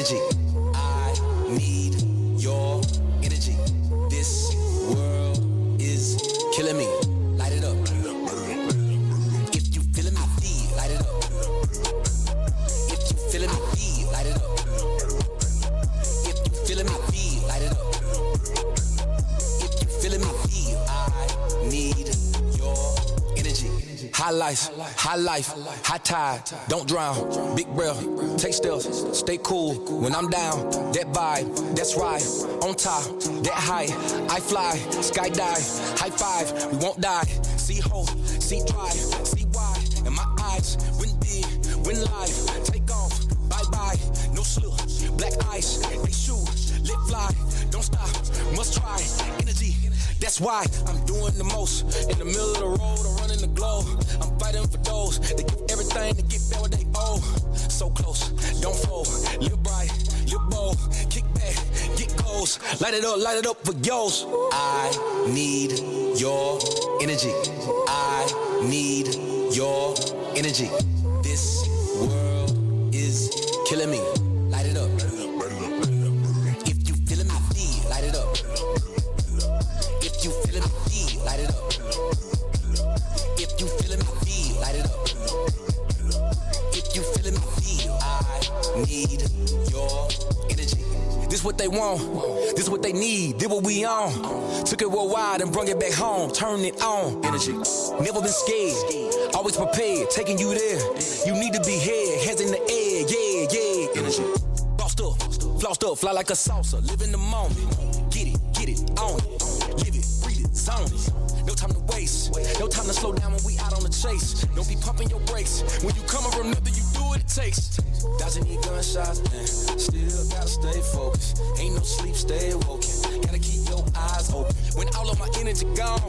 energy. I need your energy. This world is killing me. Light it up. If you feeling me, feel, light it up. If you feeling me, feel, light it up. If you feeling me, feel, light it up. If you feeling me, feel, I need your energy. High life, high tide, don't drown. Big breath, take steps, stay cool. When I'm down, that vibe, that's right. On top, that high, I fly, skydive, high five, we won't die. See hope, see drive, see why. And my eyes, win big, win life. Take off, bye-bye, no slip. Black ice, they shoot, lit fly. Don't stop, must try, energy. That's why I'm doing the most. In the middle of the road, I'm running the globe. I'm fighting for those that give everything to get back what they owe. So close, don't fold. Live bright, live bold. Kick back, get goals. Light it up for yours. I need your energy. I need your energy. This world is killing me. Light it up. If you feeling me, feel, light it up. If you feeling me, feel, light it up. If you feeling me, feel, light it up. If you feeling me, feel, I need your energy. This what they want, this what they need, did what we on. Took it worldwide and brought it back home, turn it on. Energy, never been scared, always prepared, taking you there. You need to be here, hands in the air, yeah. Energy, flossed up, fly like a salsa, live in the moment. Get it, own it, live it, breathe it, zone it. No time to waste, no time to slow down when we out on the chase. Don't be pumping your brakes, when you come from nothing, you do what it takes. Dodging these gunshots, man, still gotta stay focused. Ain't no sleep, stay woken, gotta keep your eyes open. When all of my energy gone,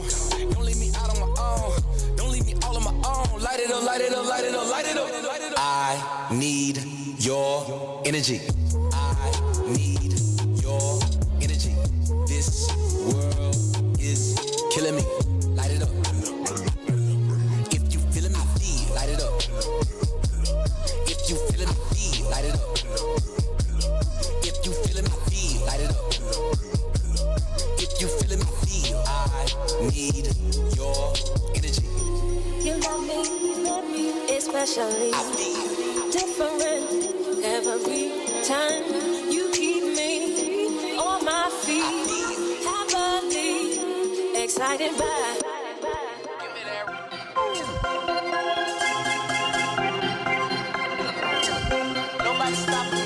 don't leave me out on my own. Don't leave me all on my own. Light it up, light it up, light it up, light it up, light it up. I need your energy. I need your energy. This world is killing me. Light it up. If you feeling me, feel, light it up. If you feeling me, feel, light it up. If you feeling me, feel, light it up. If you feeling me, feel, I need your energy. You love me, especially different every time. You keep me on my feet, happily excited by. Nobody stop me.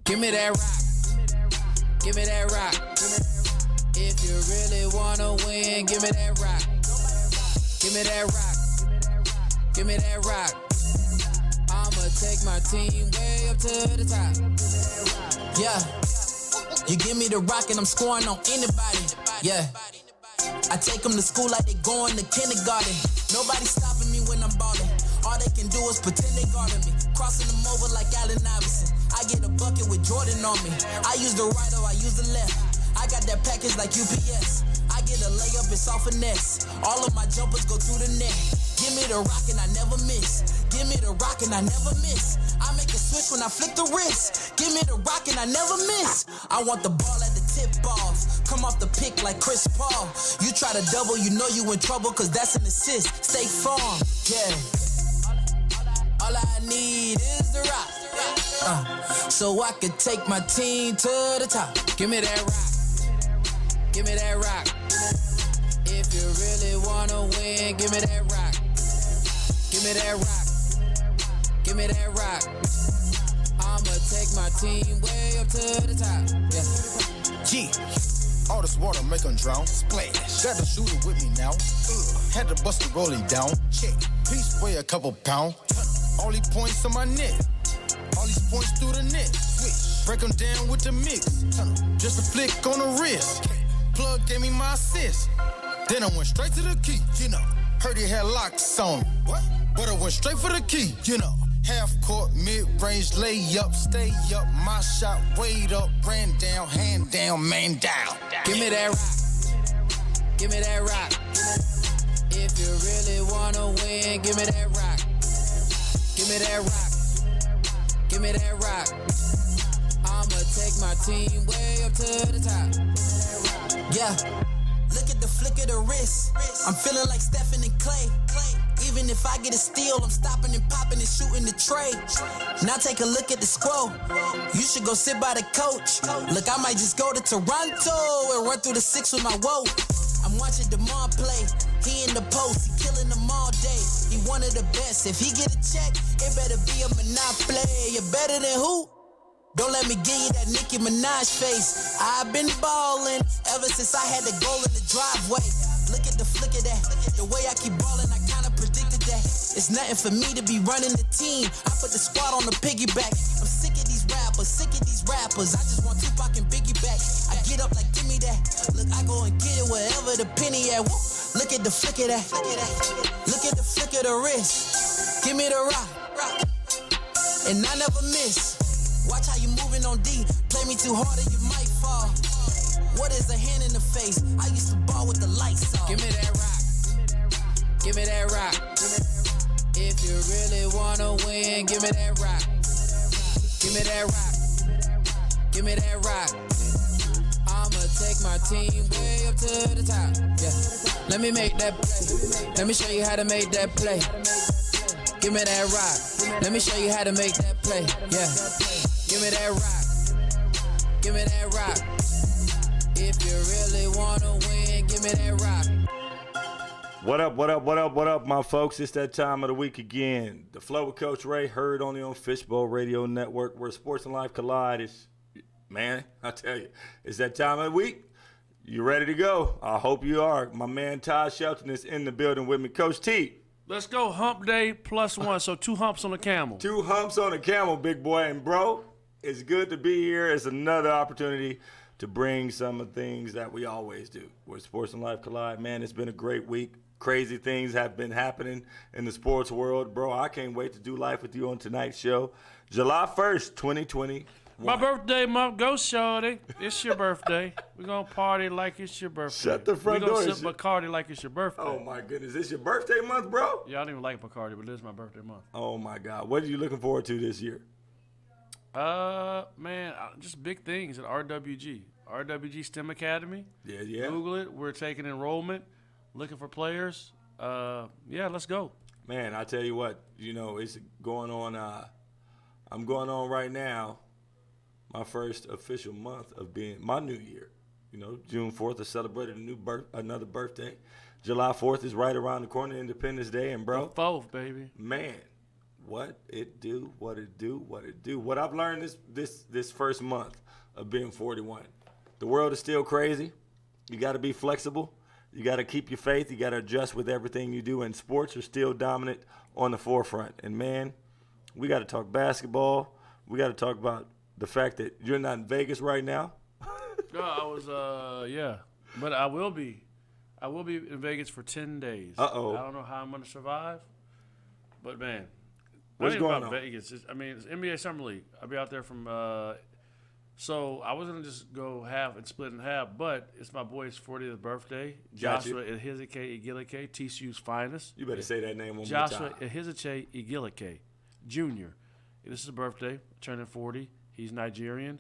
Give me that rock. Give me that rock. If you really wanna win, give me that rock. Give me that rock. Give me that rock. I'ma take my team way up to the top. Yeah. You give me the rock and I'm scoring on anybody. Yeah. I take them to school like they going to kindergarten. Nobody stopping me when I'm ballin'. All they can do is pretend they guarding me. Crossing them over like Allen Iverson. I get a bucket with Jordan on me. I use the right or I use the left. I got that package like UPS. I get a layup, it's all finesse. All of my jumpers go through the net. Give me the rock and I never miss. Give me the rock and I never miss. I make a switch when I flick the wrist. Give me the rock and I never miss. I want the ball at the tip off. Come off the pick like Chris Paul. You try to double, you know you in trouble, cause that's an assist. Stay firm, yeah. All I need is the rock. So I could take my team to the top. Give me that rock. Give me that rock. If you really wanna win, give me that rock. Give me that rock. Give me that rock. I'ma take my team way up to the top. Yeah. All this water make 'em drown. Splash. Got the shooter with me now. Had to bust the rollie down. Check. Piece weigh a couple pounds. All these points on my neck. All these points through the net. Switch. Break 'em down with the mix. Just a flick on the wrist. Plug gave me my assist. Then I went straight to the key, you know. Heard he had locks on me. What? But I went straight for the key, you know. Half court, mid-range, layup, stay up. My shot, weighed up, ran down, hand down, man down. Give me that rock. Give me that rock. If you really wanna win, give me that rock. Give me that rock. Give me that rock. I'ma take my team way up to the top. Yeah. Look at the flick of the wrist. I'm feeling like Stephen and Clay. Even if I get a steal, I'm stopping and popping and shooting the tray. Now take a look at the scroll. You should go sit by the coach. Look, I might just go to Toronto and run through the six with my woe. I'm watching DeMar play. He in the post, he killing them all day. He one of the best. If he get a check, it better be a monopoly. You're better than who? Don't let me give you that Nicki Minaj face. I've been ballin' ever since I had the goal in the driveway. Look at the flick of that. The way I keep ballin', I kinda predicted that. It's nothing for me to be running the team. I put the squad on the piggyback. I'm sick of these rappers. I just want Tupac and Biggie back. I get up like, give me that. Look, I go and get it wherever the penny at. Woo. Look at the flick of that. Look at the flick of the wrist. Give me the rock. And I never miss. Watch how you moving on D. Play me too hard or you might fall. What is a hand in the face? I used to ball with the lights off. Give me that rock. Give me that rock. If you really wanna win, give me that rock. Give me that rock. Give me that rock. I'ma take my team way up to the top. Yeah. Let me make that play. Let me show you how to make that play. Give me that rock. Let me show you how to make that play. Yeah. Give me that rock. Give me that rock. If you really wanna win, give me that rock. What up, my folks? It's that time of the week again. The Flow with Coach Ray, heard only on Fishbowl Radio Network, where sports and life collide. Man, I tell you, it's that time of the week. You ready to go? I hope you are. My man Todd Shelton is in the building with me. Coach T. Let's go hump day +1, so 2 humps on the camel. 2 humps on the camel, big boy. And, bro, it's good to be here. It's another opportunity to bring some of the things that we always do, where sports and life collide. Man, it's been a great week. Crazy things have been happening in the sports world. Bro, I can't wait to do life with you on tonight's show. July 1st, 2020. My birthday month, go shorty. It's your birthday. We're going to party like it's your birthday. Shut the front door. We're going to sip Bacardi like it's your birthday. Oh, my goodness. This your birthday month, bro? Yeah, I don't even like Bacardi, but this is my birthday month. Oh, my God. What are you looking forward to this year? Man, just big things at RWG STEM Academy. Yeah. Google it. We're taking enrollment, looking for players. Yeah, let's go. Man, I tell you what, it's going on. I'm going on right now. My first official month of being my new year. June 4th, I celebrated another birthday. July 4th is right around the corner, Independence Day, and bro, the 4th, baby. Man, what it do. What I've learned this first month of being 41. The world is still crazy. You got to be flexible. You got to keep your faith. You got to adjust with everything you do. And sports are still dominant on the forefront. And man, we got to talk basketball. We got to talk about the fact that you're not in Vegas right now. No, I was, yeah. But I will be. I will be in Vegas for 10 days. Uh-oh. I don't know how I'm going to survive. But, man. What's going on? Vegas. It's NBA Summer League. I'll be out there from so I was going to just go half and split in half, but it's my boy's 40th birthday. Joshua Ehizike Igilike, TCU's finest. You better say that name one more Joshua time. Ehizike Igilike, Jr. This is his birthday, turning 40. He's Nigerian.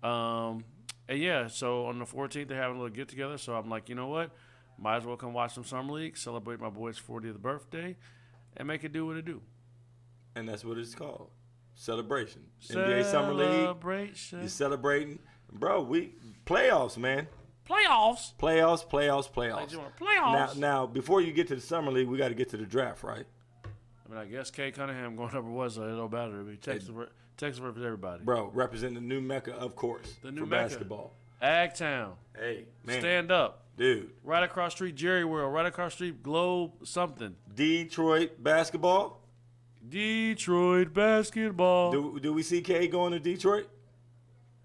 And yeah, so on the 14th, they're having a little get-together, so I'm like, you know what? Might as well come watch some Summer League, celebrate my boy's 40th birthday, and make it do what it do. And that's what it's called. Celebration. NBA Summer League. Celebration. You're celebrating. Bro, playoffs, man. Playoffs. Playoffs. You want playoffs? Now, before you get to the Summer League, we got to get to the draft, right? I mean, I guess Kay Cunningham going over was a little better. I mean, Texas for everybody. Bro, representing the new Mecca, of course, the new for Mecca. Basketball. Agtown. Hey, man. Stand up. Dude. Right across street, Jerry World. Right across street, Globe something. Detroit basketball. Detroit basketball. Do we see Kay going to Detroit?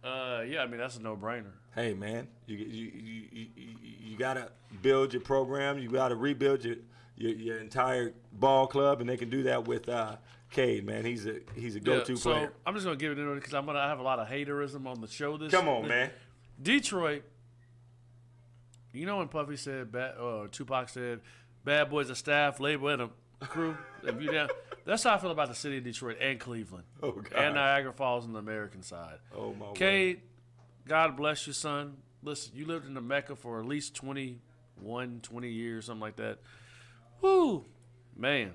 Yeah, I mean, that's a no-brainer. Hey, man, you got to build your program. You got to rebuild your entire ball club, and they can do that with Cade, man. He's a go-to player. So I'm just going to give it in because I'm going to have a lot of haterism on the show this Come on, man. Detroit, you know when Puffy said, Tupac said, bad boys of staff, labor, and a crew. If you down, that's how I feel about the city of Detroit and Cleveland. Oh, God. And Niagara Falls on the American side. Oh, my Cade, God bless you, son. Listen, you lived in the Mecca for at least 20 years, something like that. Woo, man.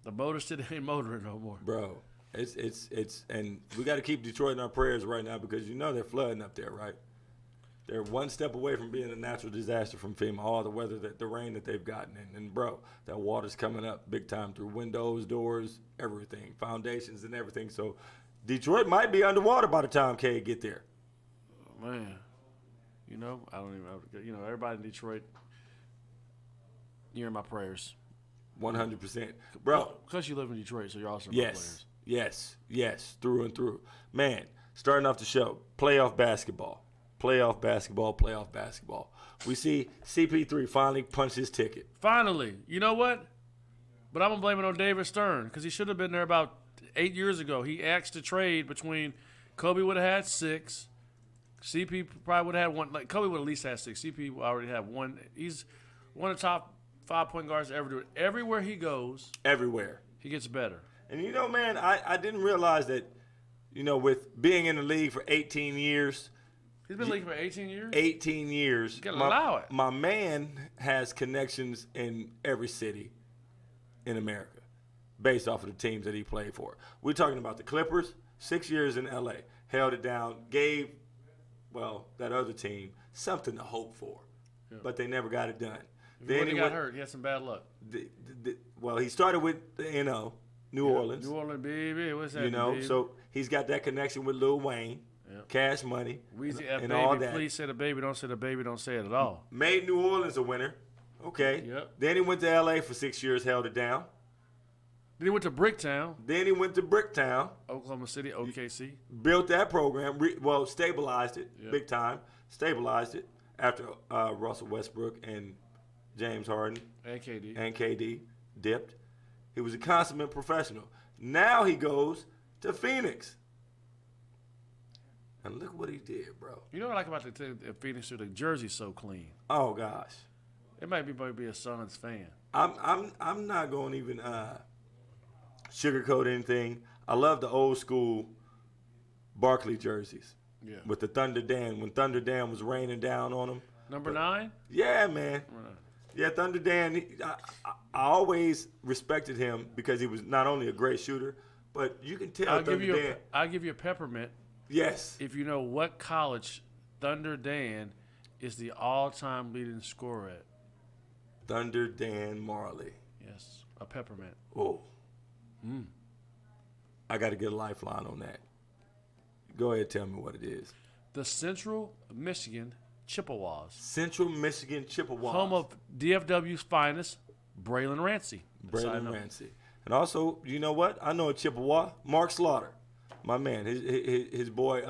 The Motor City ain't motoring no more. Bro, it's and we got to keep Detroit in our prayers right now because you know they're flooding up there, right? They're one step away from being a natural disaster from FEMA, all the weather, the rain that they've gotten in. And, bro, that water's coming up big time through windows, doors, everything, foundations and everything. So Detroit might be underwater by the time Cade get there. Oh, man. You know, I don't even, you know, everybody in Detroit, you're in my prayers. 100%. Bro. Because you live in Detroit, so you're also in my prayers. Yes, through and through. Man, starting off the show, playoff basketball. We see CP3 finally punch his ticket. Finally. You know what? But I'm going to blame it on David Stern because he should have been there about 8 years ago. He asked to trade between Kobe would have had 6. CP probably would have had 1. Like Kobe would at least have 6. CP already have 1. He's one of the top 5 point guards to ever do it. Everywhere he goes. Everywhere. He gets better. And, you know, man, I didn't realize that, you know, with being in the league for 18 years. He's been in the league for 18 years? 18 years. You got to allow it. My man has connections in every city in America based off of the teams that he played for. We're talking about the Clippers, 6 years in L.A., held it down, gave, well, that other team something to hope for, but they never got it done. Then he got hurt. He had some bad luck. Well, he started with the New Orleans. New Orleans, baby. What's that? You know, baby? so he's got that connection with Lil Wayne, Cash Money, Weezy, and baby, all that. Please say the baby, don't say the baby, don't say it at all. Made New Orleans a winner. Okay. Yep. Then he went to L.A. for 6 years, held it down. Then he went to Bricktown. Then he went to Bricktown. Oklahoma City, OKC. Built that program. Stabilized it big time. Stabilized it after Russell Westbrook and James Harden And KD. and KD dipped. He was a consummate professional. Now he goes to Phoenix. And look what he did, bro. You know what I like about the Phoenix? The jersey's so clean. Oh gosh. It might be a Suns fan. I'm not going to even sugarcoat anything. I love the old school Barkley jerseys. Yeah. With the Thunder Dan, when Thunder Dan was raining down on them. Number 9? Yeah, man. Yeah, Thunder Dan, I always respected him because he was not only a great shooter, but you can tell I'll give you a peppermint. Yes. If you know what college Thunder Dan is the all-time leading scorer at. Thunder Dan Marley. Yes, a peppermint. Oh. I got to get a lifeline on that. Go ahead, tell me what it is. The Central Michigan Chippewas. Central Michigan Chippewas. Home of DFW's finest, Braylon Rancy. Braylon Rancy. And also, you know what? I know a Chippewa, Mark Slaughter. My man, his boy,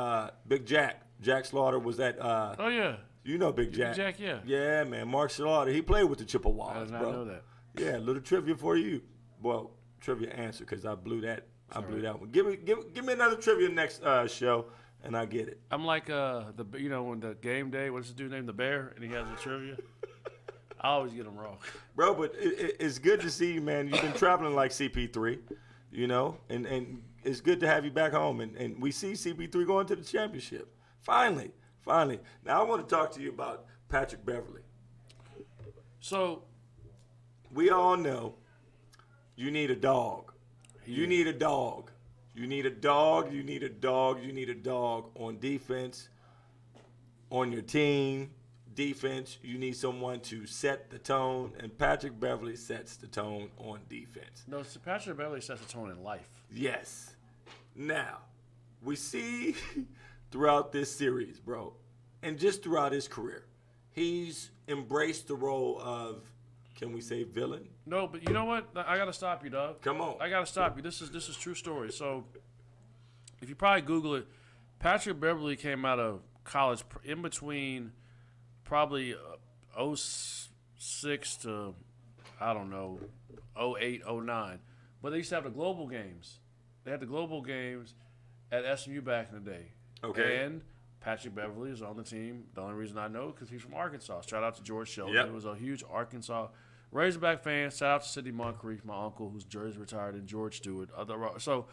Big Jack. Jack Slaughter was at. Oh, yeah. You know Big Jack. Big Jack, yeah. Yeah, man. Mark Slaughter. He played with the Chippewas, I did not bro. know that. Yeah, little trivia for you. Well, trivia answer because I blew that. I blew that one. Give me another trivia next show, and I get it. I'm like when the game day. What's his dude named the Bear, and he has a trivia. I always get them wrong. Bro, but it's good to see you, man. You've been traveling like CP3, you know, and it's good to have you back home. And we see CP3 going to the championship. Finally. Now I want to talk to you about Patrick Beverley. So we all know you need a dog. You need a dog. You need a dog. You need a dog. You need a dog on defense, on your team. Defense, you need someone to set the tone, and Patrick Beverley sets the tone on defense. No, Patrick Beverley sets the tone in life. Yes. Now, we see throughout this series, bro, and just throughout his career, he's embraced the role of, can we say villain? No, but you know what? I got to stop you, dog. Come on. I got to stop you. This is true story. So, if you probably Google it, Patrick Beverley came out of college in between probably 06 to, I don't know, 08, 09. But they used to have the global games. They had the global games at SMU back in the day. Okay. And Patrick Beverley is on the team. The only reason I know because he's from Arkansas. Shout out to George Shelton. Yep. He was a huge Arkansas Razorback fans, shout out to Sidney Moncrief, my uncle whose jersey retired, and George Stewart. So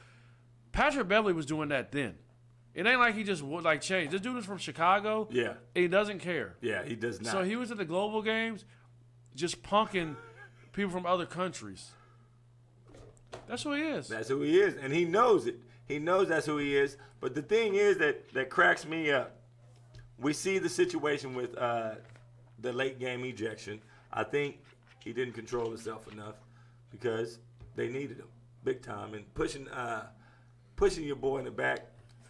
Patrick Beverly was doing that then. It ain't like he just like changed. This dude is from Chicago. Yeah. And he doesn't care. Yeah, he does not. So he was at the global games just punking people from other countries. That's who he is. That's who he is, and he knows it. He knows that's who he is. But the thing is that cracks me up. We see the situation with the late game ejection. I think he didn't control himself enough because they needed him big time, and pushing your boy in the back.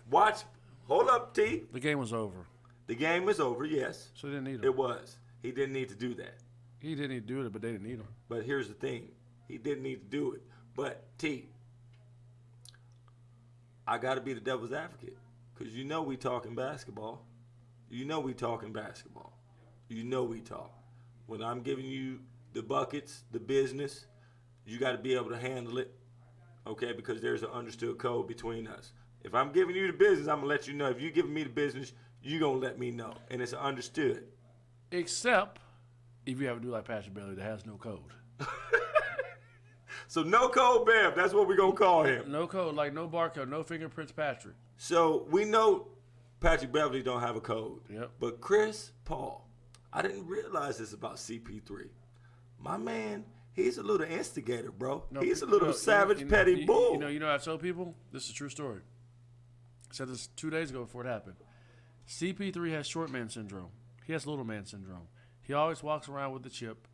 Watch. Hold up, T. The game was over. The game was over, yes. So they didn't need him. It was. He didn't need to do that. He didn't need to do it, but they didn't need him. But here's the thing. He didn't need to do it. But, T, I got to be the devil's advocate because you know we talking basketball. You know we talking basketball. You know we talk. When I'm giving you the buckets, the business, you got to be able to handle it, okay, because there's an understood code between us. If I'm giving you the business, I'm going to let you know. If you're giving me the business, you're going to let me know. And it's understood. Except if you have a dude like Patrick Beverly that has no code. So no code Bev, that's what we're going to call him. No code, like no barcode, no fingerprints Patrick. So we know Patrick Beverly don't have a code. Yep. But Chris Paul, I didn't realize this about CP3. My man, he's a little instigator, bro. No, he's a little savage, you petty bull. You know, I tell people, this is a true story. I said this 2 days ago before it happened. CP3 has short man syndrome. He has little man syndrome. He always walks around with the chip.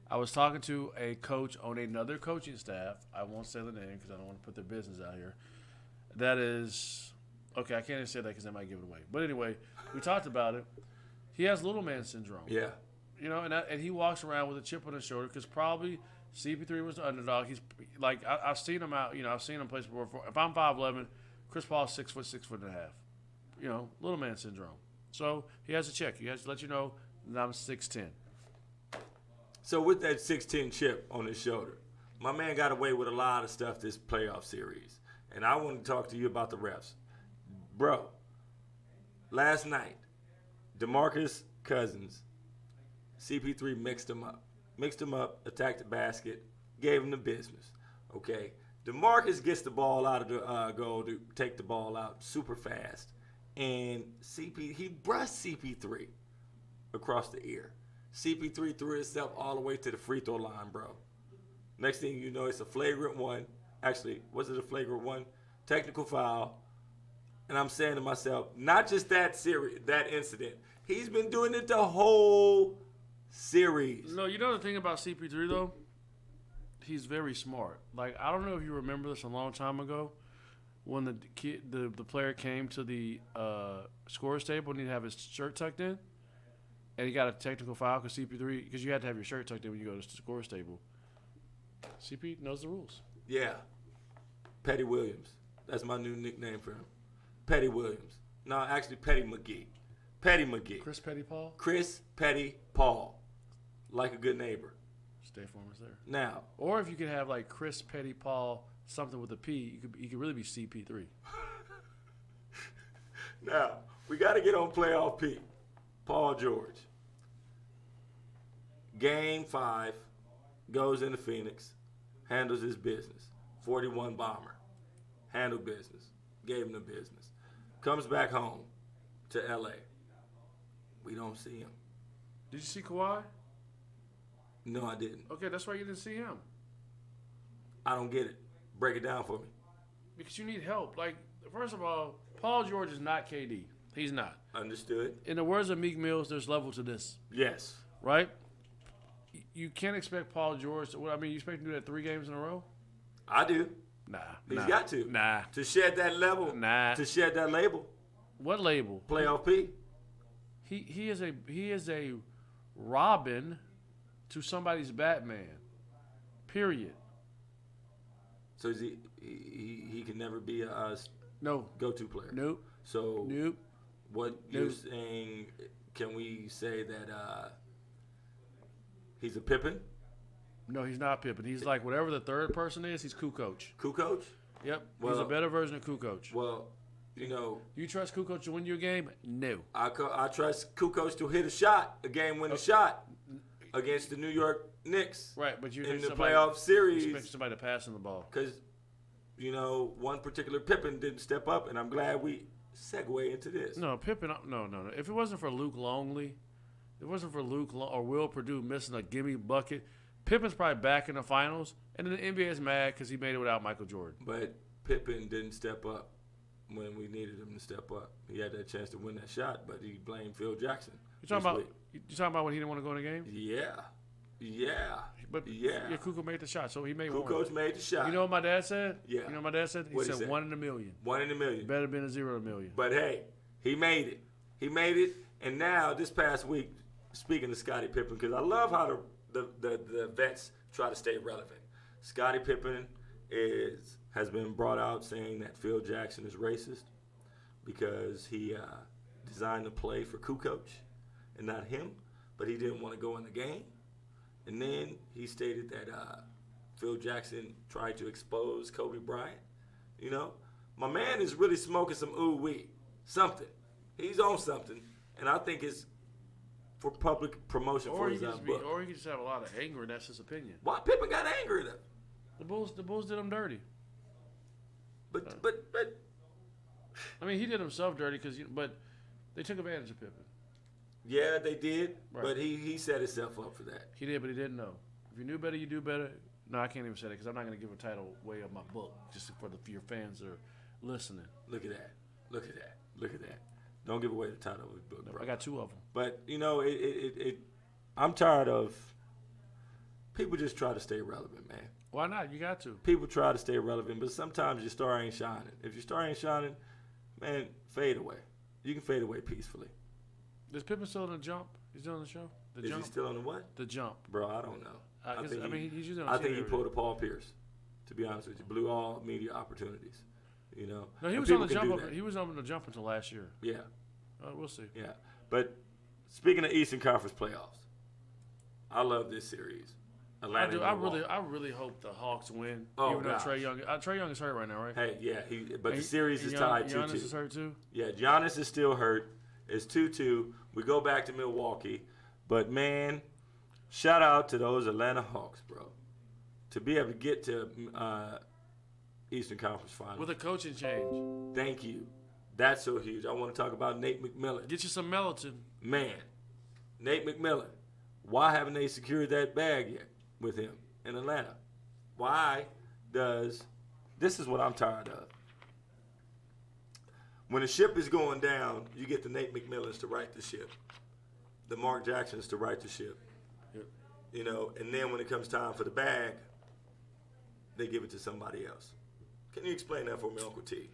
I was talking to a coach on another coaching staff. I won't say the name because I don't want to put their business out here. That is, okay, I can't even say that because they might give it away. But anyway, we talked about it. He has little man syndrome. Yeah. You know, and he walks around with a chip on his shoulder because probably CP3 was the underdog. He's like, I've seen him out. You know, I've seen him play before. If I'm 5'11", Chris Paul's 6 foot, 6.5. You know, little man syndrome. So he has a check. He has to let you know that I'm 6'10". So with that 6'10" chip on his shoulder, my man got away with a lot of stuff this playoff series. And I want to talk to you about the refs. Bro, last night, DeMarcus Cousins, CP3 mixed him up, attacked the basket, gave him the business. Okay, DeMarcus gets the ball out of the goal to take the ball out super fast. And he brushed CP3 across the ear. CP3 threw himself all the way to the free throw line, bro. Next thing you know, it's a flagrant one. Actually, was it a flagrant one? Technical foul. And I'm saying to myself, not just that incident. He's been doing it the whole series. No, you know the thing about CP3 though? He's very smart. Like, I don't know if you remember this a long time ago when the player came to the scorer's table and he'd have his shirt tucked in. And he got a technical foul because CP3, because you had to have your shirt tucked in when you go to the scorer's table. CP knows the rules. Yeah. Petty Williams. That's my new nickname for him. Petty Williams. No, actually Petty McGee. Petty McGee. Chris Petty Paul? Chris Petty Paul. Like a good neighbor. State Farm is there. Now. Or if you could have like Chris Petty Paul, something with a P, you could really be CP3. Now, we got to get on playoff P. Paul George. Game 5, goes into Phoenix, handles his business. 41 bomber. Handled business. Gave him the business. Comes back home to L.A. We don't see him. Did you see Kawhi? No, I didn't. Okay, that's why you didn't see him. I don't get it. Break it down for me. Because you need help. Like, first of all, Paul George is not KD. He's not. Understood. In the words of Meek Mills, there's level to this. Yes. Right? You can't expect Paul George to, you expect him to do that 3 games in a row? I do. Nah. He's got to. Nah. To shed that level. Nah. To shed that label. What label? Playoff P. He is a Robin to somebody's Batman. Period. So is he can never be a no go-to player. Nope. So nope. What you're saying? Can we say that he's a Pippen? No, he's not Pippen. He's like whatever the third person is. He's Kukoc. Kukoc? Yep. Well, he's a better version of Kukoc. Well, you know. Do you trust Kukoc to win you a game? No. I trust Kukoc to hit a shot, a game-winning shot. against the New York Knicks. Right, but you in the somebody, playoff series. You expect somebody to pass him the ball. Because, one particular Pippen didn't step up, and I'm glad we segue into this. No, Pippen. No. If it wasn't for Luke Longley, or Will Perdue missing a gimme bucket, Pippen's probably back in the finals, and then the NBA is mad because he made it without Michael Jordan. But Pippen didn't step up when we needed him to step up. He had that chance to win that shot, but he blamed Phil Jackson. You talking about when he didn't want to go in the game? Yeah. But Kukoc made the shot, so he made one. Kukoc made the shot. You know what my dad said? Yeah. You know what my dad said? He said 1 in a million. 1 in a million. Better been a 0 in a million. But hey, he made it. And now this past week, speaking of Scottie Pippen, because I love how the vets try to stay relevant. Scottie Pippen has been brought out saying that Phil Jackson is racist because he designed the play for Kukoc and not him, but he didn't want to go in the game. And then he stated that Phil Jackson tried to expose Kobe Bryant. My man is really smoking some ooh-wee, something. He's on something, and I think it's for public promotion for his book. Or he could just have a lot of anger, and that's his opinion. Why Pippen got angry though? The Bulls did him dirty. But I mean, he did himself dirty but they took advantage of Pippen. Yeah, they did. Right. But he set himself up for that. He did, but he didn't know. If you knew better, you do better. No, I can't even say that because I'm not going to give a title away of my book just for your fans that are listening. Look at that. Don't give away the title of the book, bro. I got 2 of them. But I'm tired of people just try to stay relevant, man. Why not? You got to. People try to stay relevant, but sometimes your star ain't shining. If your star ain't shining, man, fade away. You can fade away peacefully. Is Pippen still on the jump? He's still on the show? Is he still on the what? The jump. Bro, I don't know. He's usually on I think he pulled a Paul Pierce, to be honest with you. Blew all media opportunities. No, he was on the jump. He was on the jump until last year. Yeah. We'll see. Yeah. But speaking of Eastern Conference playoffs, I love this series. I do. I really hope the Hawks win. Oh, even though Trae Young is hurt right now, right? Hey, yeah. The series is tied 2-2. Giannis is hurt too? Yeah, Giannis is still hurt. It's 2-2. We go back to Milwaukee. But, man, shout out to those Atlanta Hawks, bro. To be able to get to Eastern Conference Finals. With a coaching change. Thank you. That's so huge. I want to talk about Nate McMillan. Get you some melatonin. Man, Nate McMillan. Why haven't they secured that bag yet with him in Atlanta? This is what I'm tired of. When the ship is going down, you get the Nate McMillans to right the ship. The Mark Jacksons to right the ship. Yep. And then when it comes time for the bag, they give it to somebody else. Can you explain that for me, Uncle T?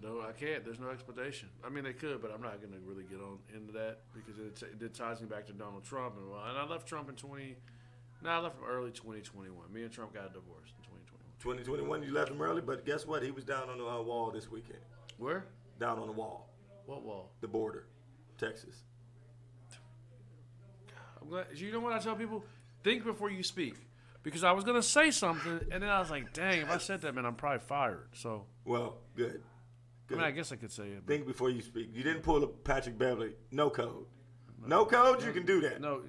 No, I can't. There's no explanation. I mean, they could, but I'm not going to really get into that because it ties me back to Donald Trump. And I left Trump I left him early 2021. Me and Trump got a divorce in 2021. 2021, you left him early, but guess what? He was down on the wall this weekend. Where? Down on the wall. What wall? The border. Texas. I'm glad. You know what I tell people? Think before you speak. Because I was going to say something, and then I was like, dang, if I said that, man, I'm probably fired. So. Well, good. I mean, I guess I could say it. Think before you speak. You didn't pull a Patrick Beverly. No code. No code, you can do that. No,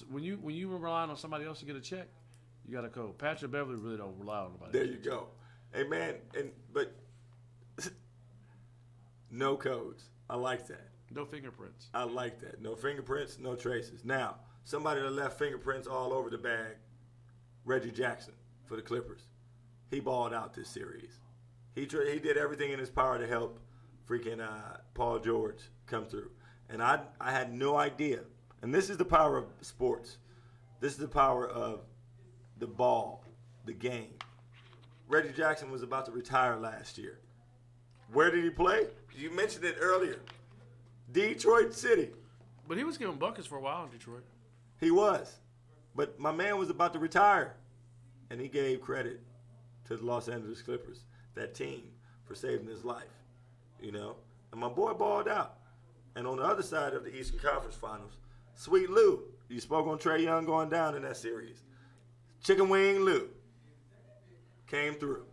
when you were relying on somebody else to get a check, you got a code. Patrick Beverly really don't rely on nobody. There you go. Hey, man, but no codes. I like that. No fingerprints. I like that. No fingerprints, no traces. Now, somebody that left fingerprints all over the bag, Reggie Jackson for the Clippers. He balled out this series. He did everything in his power to help freaking Paul George come through. And I had no idea. And this is the power of sports. This is the power of the ball, the game. Reggie Jackson was about to retire last year. Where did he play? You mentioned it earlier. Detroit City. But he was giving buckets for a while in Detroit. He was. But my man was about to retire. And he gave credit to the Los Angeles Clippers, that team, for saving his life. And my boy balled out. And on the other side of the Eastern Conference Finals, Sweet Lou. You spoke on Trae Young going down in that series. Chicken Wing Lou came through.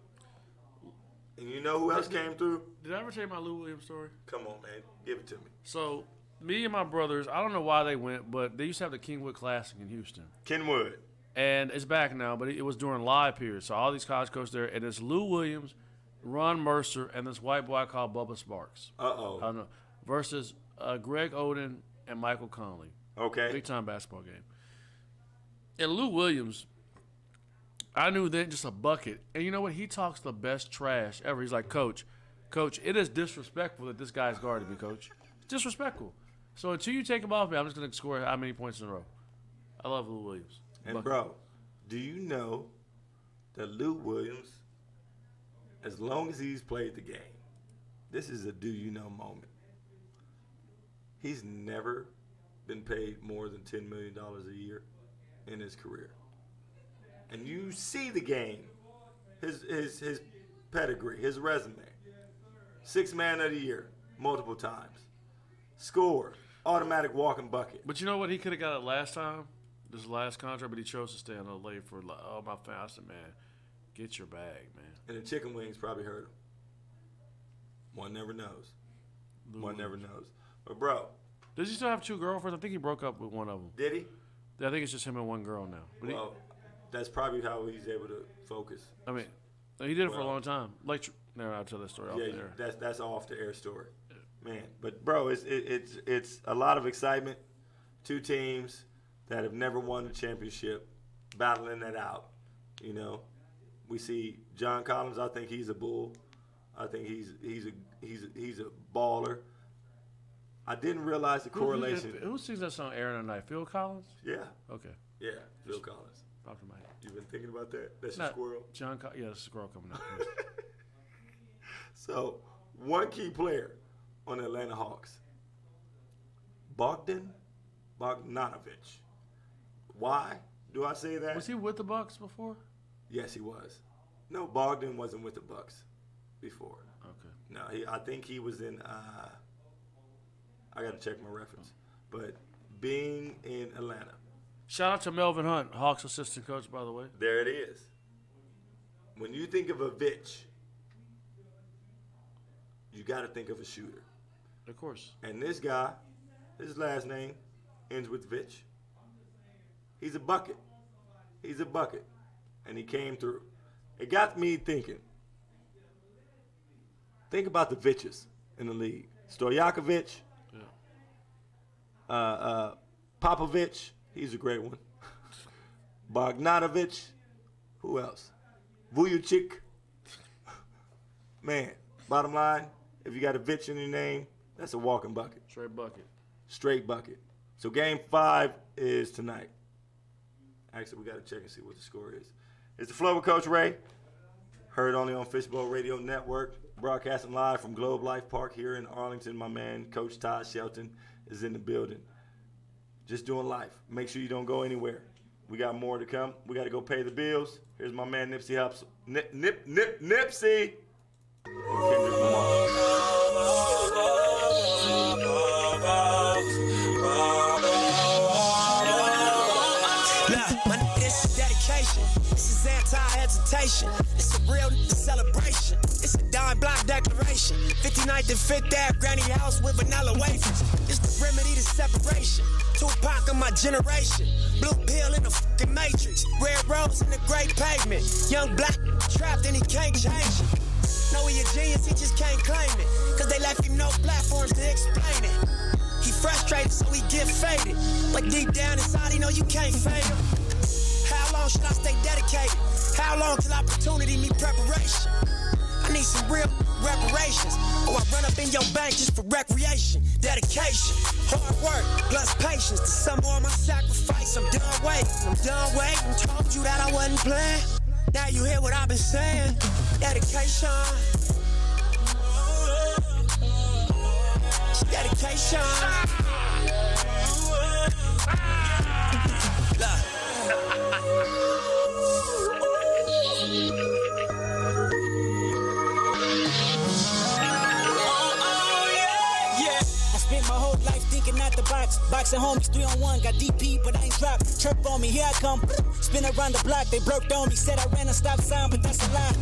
And you know who else came through? Did I ever tell you my Lou Williams story? Come on, man. Give it to me. So Me and my brothers, I don't know why they went, but they used to have the Kingwood Classic in Houston. Kenwood. And it's back now, but it was during live period. So all these college coaches there, and it's Lou Williams, Ron Mercer, and this white boy called Bubba Sparks. Uh-oh. I don't know. Versus Greg Oden and Michael Conley. Okay. Big time basketball game. And Lou Williams, I knew then just a bucket. And you know what? He talks the best trash ever. He's like, Coach, it is disrespectful that this guy's guarding me, Coach. It's disrespectful. So until you take him off me, I'm just going to score how many points in a row. I love Lou Williams. And, bucket. bro, do you know that Lou Williams, as long as he's played the game, this is a do-you-know moment. He's never been paid more than $10 million a year in his career. And you see the game, his pedigree, his resume. 6th man of the year, multiple times. Score, automatic walking bucket. But you know what? He could have got it last time, this last contract, but he chose to stay on LA for, my fan. I said, man, get your bag, man. And the chicken wings probably hurt him. One never knows. One never knows. But, bro. Does he still have 2 girlfriends? I think he broke up with one of them. Did he? I think it's just him and one girl now. But well, that's probably how he's able to focus. I mean, he did it for a long time. Like, no, I'll tell that story off the air. That's off the air story. Man, but bro, it's a lot of excitement. 2 teams that have never won the championship, battling that out. You know, we see John Collins. I think he's a bull. I think he's a baller. I didn't realize the correlation. Who sings that song, Aaron and I? Phil Collins? Yeah. Okay. Yeah, Phil Collins. Off the mic. You've been thinking about that? That's a squirrel. Yeah, that's a squirrel coming up. So, one key player on the Atlanta Hawks, Bogdanovich. Why do I say that? Was he with the Bucks before? Yes, he was. No, Bogdan wasn't with the Bucks before. Okay. No, I think he was in. I got to check my reference, but being in Atlanta. Shout out to Melvin Hunt, Hawks assistant coach, by the way. There it is. When you think of a Vitch, you got to think of a shooter. Of course. And this guy, his last name ends with Vitch. He's a bucket. He's a bucket. And he came through. It got me thinking. Think about the Vitches in the league. Stojakovic. Yeah. Popovich. He's a great one. Bogdanovich. Who else? Vujacic. Man, bottom line, if you got a Vitch in your name, that's a walking bucket. Straight bucket. Straight bucket. So game 5 is tonight. Actually, we got to check and see what the score is. It's the Flow with Coach Ray. Heard only on Fishbowl Radio Network. Broadcasting live from Globe Life Park here in Arlington. My man, Coach Todd Shelton, is in the building. Just doing life. Make sure you don't go anywhere. We got more to come. We got to go pay the bills. Here's my man, Nipsey Hussle. Nipsey. And Kendrick Lamar. This is dedication. This is anti-hesitation. It's a real celebration. It's a dime block declaration. 59th and 5th Ave, granny house with vanilla wafers. It's the remedy to separation. Tupac of my generation. Blue pill in the fucking matrix. Red rose in the great pavement. Young black trapped and he can't change it. Know he a genius, he just can't claim it. Cause they left him no platforms to explain it. He frustrated, so he get faded. But deep down inside, he know you can't fade him. How long should I stay dedicated? How long till opportunity meet preparation? I need some real reparations. Or I run up in your bank just for recreation. Dedication, hard work, plus patience. To some more of my sacrifice, I'm done waiting. Told you that I wasn't playing. Now you hear what I've been saying. Dedication. Dedication. Missing homies, 3-on-1, got DP, but I ain't dropped. Chirp on me, here I come. Spin around the block, they blurred on me. Said I ran a stop sign, but that's a lie.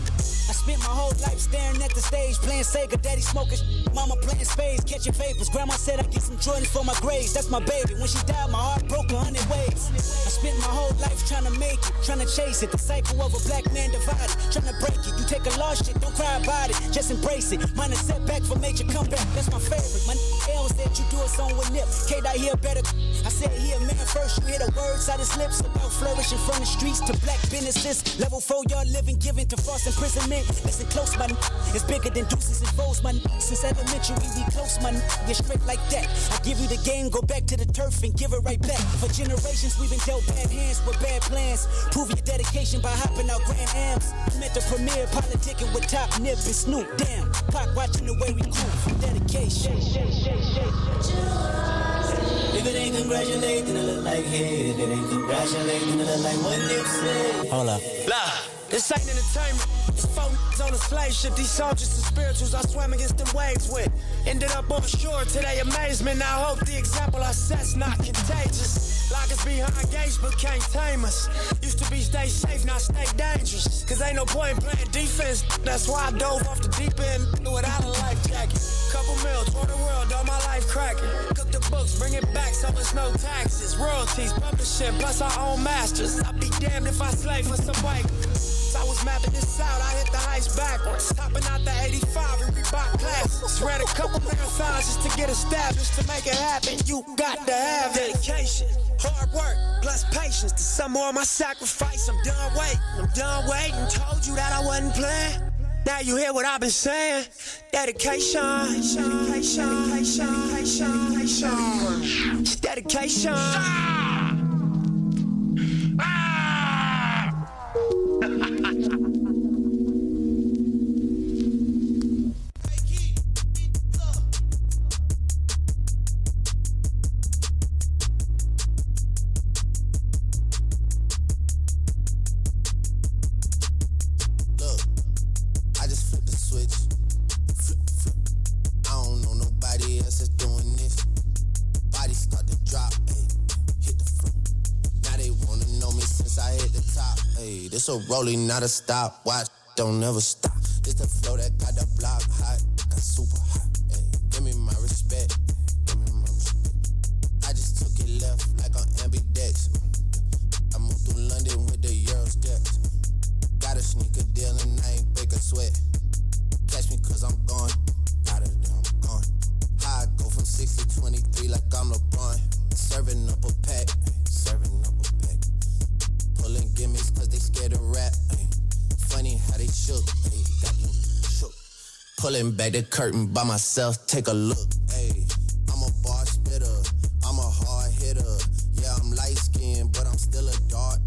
I spent my whole life staring at the stage, playing Sega, daddy smoking, mama playing spades, catching papers. Grandma said I get some Jordans for my grades. That's my baby. When she died, my heart broke 100 ways. I spent my whole life trying to make it, trying to chase it. The cycle of a black man divided, trying to break it. You take a lost shit, don't cry about it, just embrace it. Mine a setback for major comeback, that's my favorite. My L said you do a song with Nip. K-Dot here better. I said he a man first, you hear the words out his lips about flourishing from the streets to black businesses. Level 4, y'all living, giving to false imprisonment. Listen close, my it's bigger than deuces and foes, my since elementary we close, my get straight like that. I give you the game, go back to the turf and give it right back. For generations we've been dealt bad hands with bad plans. Prove your dedication by hopping out Grand Amps. I'm at the premiere, politicking with Top Nip and Snoop. Damn, Pac watching the way we groove from dedication. If it ain't congratulating, it look like hate. If it ain't congratulating, it look like what Nip said. Hold up. This ain't entertainment. It's 4 on a slave ship. These soldiers and spirituals I swam against them waves with. Ended up on shore to their amazement. I hope the example I set's not contagious. Lock us behind gates but can't tame us. Used to be stay safe, now stay dangerous. Cause ain't no point playing defense. That's why I dove off the deep end without a life jacket. Couple mil, tour the world, all my life cracking. Cook the books, bring it back so it's no taxes. Royalties, publishing, plus our own masters. I'd be damned if I slave for some white. I was mapping this out, I hit the heights backwards. Topping out the 85 and Reebok classes. Ran a couple marathons just to get established. To make it happen, you got to have dedication, hard work, plus patience. To some more of my sacrifice, I'm done waiting. Told you that I wasn't playing. Now you hear what I've been saying. Dedication. Dedication. It's a rolling, not a stop. Watch, don't never stop. It's the flow that got the block hot, got super hot. Ay, give me my respect. I just took it left like on ambidex. I moved through London with the Euro steps. Got a sneaker deal and I ain't break a sweat. Catch me cause I'm gone. Out of there, I'm gone. How I go from 6 to 23 like I'm LeBron. Serving up a pack. Pulling gimmicks cause they scared of rap. Ay. Funny how they shook. Ay. Got me shook. Pulling back the curtain by myself, take a look. Ay. I'm a bar spitter. I'm a hard hitter. Yeah, I'm light skinned, but I'm still a dart.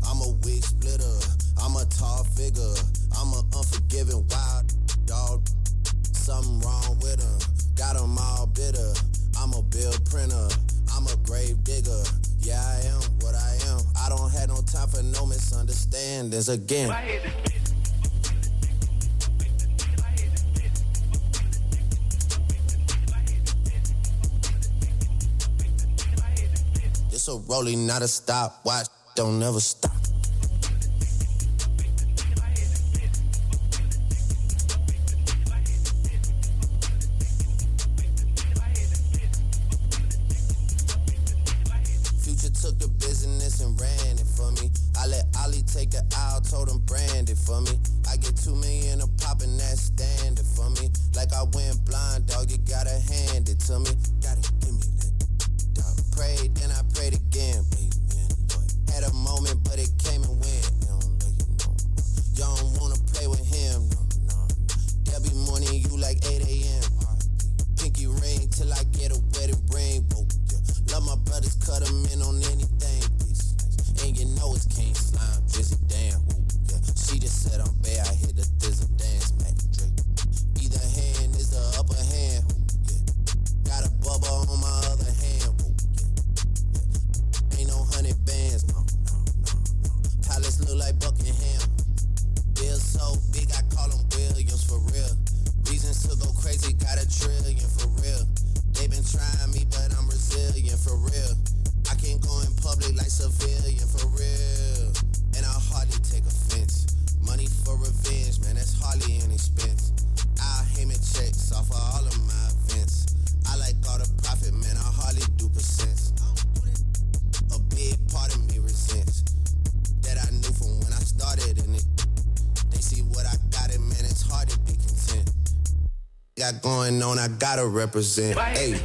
I'm a wig splitter. I'm a tall figure. I'm an unforgiving wild dog. Something wrong with him. Got them all bitter. I'm a bill printer. I'm a grave digger. Yeah, I am what I am. I don't have no time for no misunderstandings again. It's a rolling, not a stop. Watch, don't never stop. Took the business and ran it for me. I let Ollie take it out, told him brand it for me. I get 2 million a pop and that's standard for me. Like I went blind, dog, you gotta hand it to me. Gotta give me that, dog. Prayed, then I prayed again. Amen, Lord. Had a moment, but it came and went. They don't know you no more. You don't wanna play with him, no. They'll be morning you like 8 a.m. Pinky ring till I get a wedding ring. Whoa, yeah. Love my brothers, cut them in on anything, please. And you know it's King Slime, Drizzy, damn. Whoa, yeah. She just said I'm bad, I hit the got going on, I gotta represent. Hey.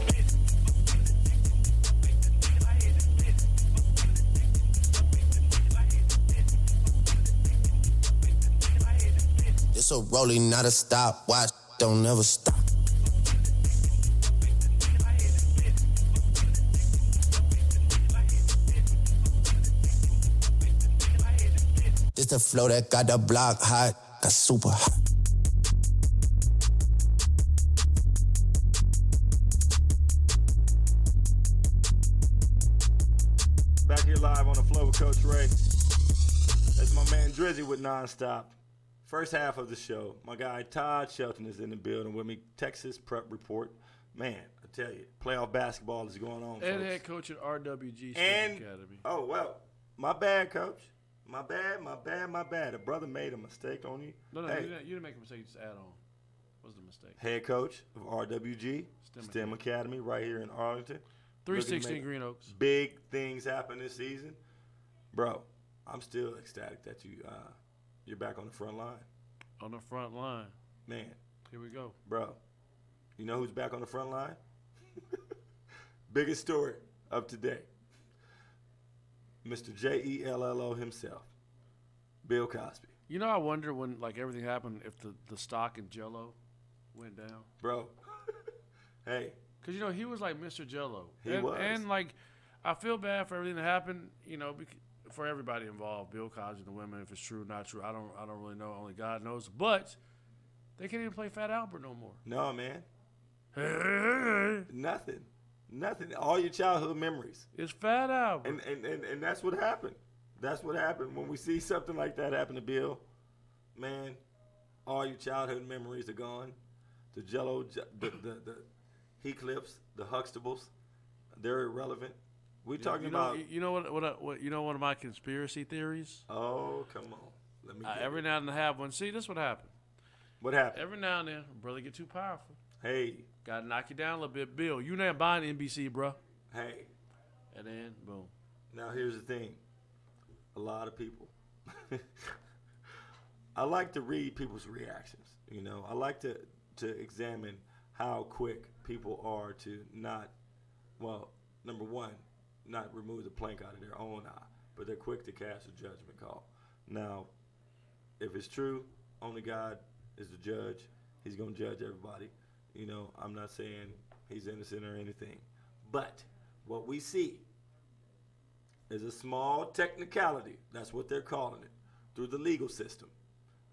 It's a rolling, not a stopwatch. Don't never stop. This the flow that got the block hot, got super hot. Back here live on the flow with Coach Ray. That's my man Drizzy with Nonstop. First half of the show, my guy Todd Shelton is in the building with me. Texas Prep Report. Man, I tell you, playoff basketball is going on, And folks. head coach at RWG And, Academy. oh, well, my bad, Coach. My bad. A brother made a mistake on you. No, Hey, you didn't make a mistake. Just add on. What's the mistake? head coach of RWG, STEM Academy, right here in Arlington. 316 Looking to Green make Oaks. Big things happen this season. Bro, I'm still ecstatic that you're back on the front line. On the front line. Man, Here we go. bro, you know who's back on the front line? Biggest story of today. Mr. Jello himself, Bill Cosby. You know, I wonder when like everything happened if the stock in Jello went down. Bro, hey, Because, you know, he was like Mr. Jello. He was. And, like, I feel bad for everything that happened, you know, for everybody involved. Bill Cosby, the women, if it's true or not true, I don't really know. Only God knows. But they can't even play Fat Albert no more. no, man. Nothing. All your childhood memories. It's Fat Albert. And that's what happened. That's what happened. When we see something like that happen to Bill, man, all your childhood memories are gone. The Jello, the Heathcliffs, the Huxtables, they're irrelevant. We're talking about. You know what? You know one of my conspiracy theories. Oh, come on. Let me. Every now and then I have one. See, this what happened. What happened? Every now and then, a brother get too powerful. Hey, Gotta knock you down a little bit. Bill, you not buying NBC, bro. hey. And then boom. Now here's the thing. A lot of people. I like to read people's reactions. You know, I like to examine how quick people are to not, well, number one, not remove the plank out of their own eye, but they're quick to cast a judgment call. Now, if it's true, only God is the judge. He's going to judge everybody. You know, I'm not saying he's innocent or anything. But what we see is a small technicality, that's what they're calling it, through the legal system.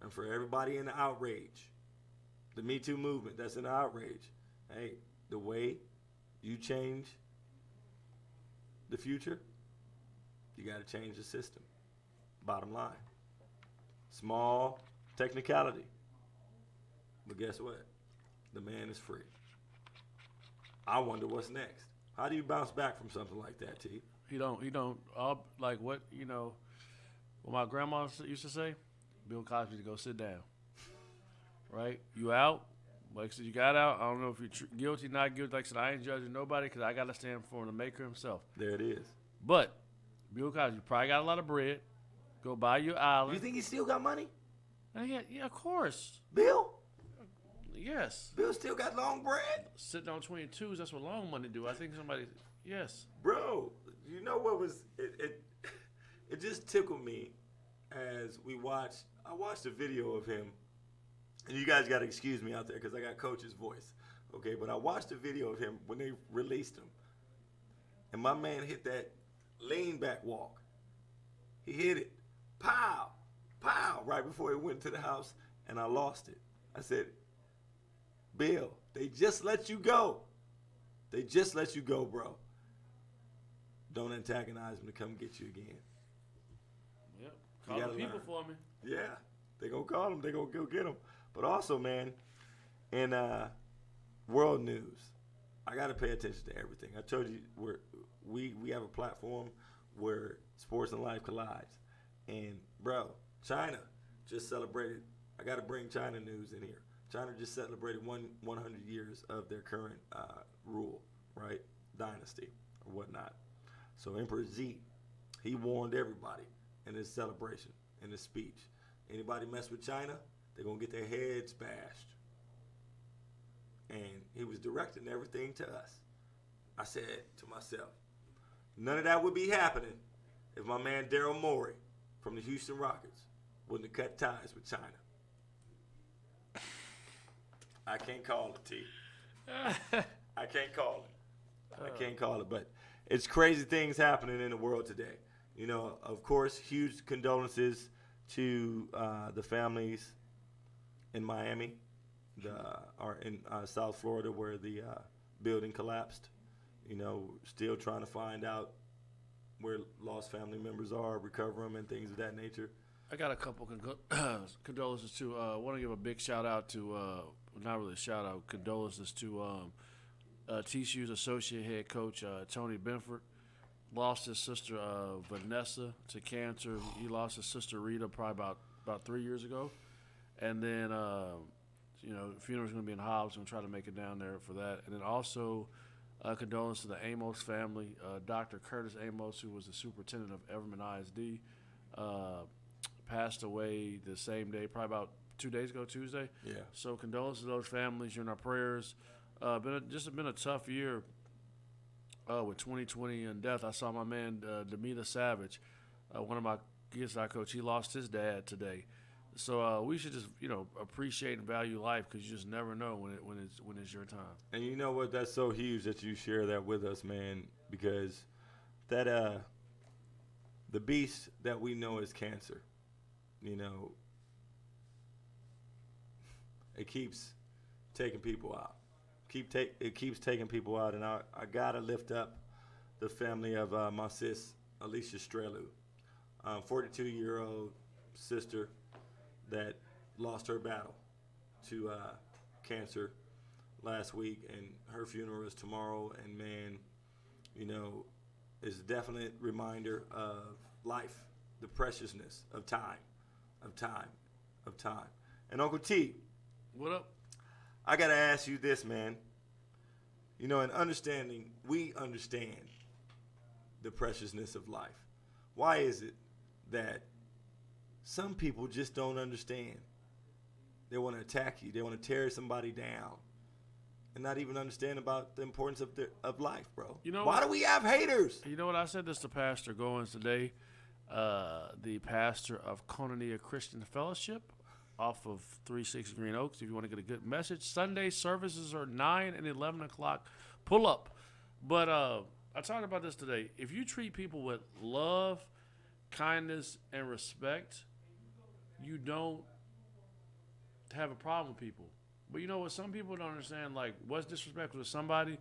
And for everybody in the outrage, the Me Too movement that's in the outrage, hey, the way you change the future, you got to change the system. Bottom line. Small technicality. But guess what? The man is free. I wonder what's next. How do you bounce back from something like that, T? He don't. Like what, you know, what my grandma used to say, Bill Cosby to go sit down. Right? You out. Like I said, you got out. I don't know if you're guilty, not guilty. Like I said, I ain't judging nobody because I got to stand for the maker himself. There it is. But Bill Cosby probably got a lot of bread. Go buy your island. You think he still got money? Yeah, of course. Bill? Yes. Bill still got long bread? Sitting on 22s, that's what long money do. I think somebody, yes. Bro, you know what was, it just tickled me as I watched a video of him, and you guys got to excuse me out there because I got Coach's voice, okay? But I watched a video of him when they released him, and my man hit that lean back walk. He hit it, pow, pow, right before he went to the house, and I lost it. I said, Bill, they just let you go. They just let you go, bro. Don't antagonize them to come get you again. Yep. Call the people learn. for me. Yeah, they gonna call them. They gonna go get them. But also, man, in world news, I gotta pay attention to everything. I told you we have a platform where sports and life collides. And bro, China just celebrated. I gotta bring China news in here. China just celebrated 100 years of their current rule, right? Dynasty or whatnot. So Emperor Xi, he warned everybody in his celebration, in his speech. Anybody mess with China, they're going to get their heads bashed. and he was directing everything to us. I said to myself, none of that would be happening if my man Daryl Morey from the Houston Rockets wouldn't have cut ties with China. I can't call it, T. I can't call it. I can't call it, but it's crazy things happening in the world today. You know, of course, huge condolences to the families in Miami, or in South Florida, where the building collapsed. You know, still trying to find out where lost family members are, recover them, and things of that nature. I got a couple condolences too. I want to give a big shout out to, not really a shout out, condolences to TCU's associate head coach Tony Benford. Lost his sister Vanessa to cancer. He lost his sister Rita probably about 3 years ago, and then you know, the funeral's going to be in Hobbs. Going to try to make it down there for that, and then also condolences to the Amos family. Dr. Curtis Amos, who was the superintendent of Everman ISD, passed away the same day, probably about 2 days ago, Tuesday. Yeah. So condolences to those families. You're in our prayers. Been a tough year. With 2020 and death. I saw my man Demita Savage, one of my kids I coach. He lost his dad today, so we should just appreciate and value life, because you just never know when it's your time. And you know what? That's so huge that you share that with us, man, because that the beast that we know is cancer, you know, it keeps taking people out. It keeps taking people out, and I gotta lift up the family of my sis Alicia Strelu, 42-year-old sister that lost her battle to cancer last week, and her funeral is tomorrow. And man, you know, it's a definite reminder of life, the preciousness of time. And Uncle T, what up? I got to ask you this, man. You know, we understand the preciousness of life. Why is it that some people just don't understand? They want to attack you. They want to tear somebody down and not even understand about the importance of life, bro. You know why do we have haters? You know what? I said this to Pastor Goins today, the pastor of Koinonia Christian Fellowship, off of 360 Green Oaks. If you want to get a good message, Sunday services are 9 and 11 o'clock. Pull up. But I talked about this today. If you treat people with love, kindness, and respect, you don't have a problem with people. But you know what? Some people don't understand, like, what's disrespectful to somebody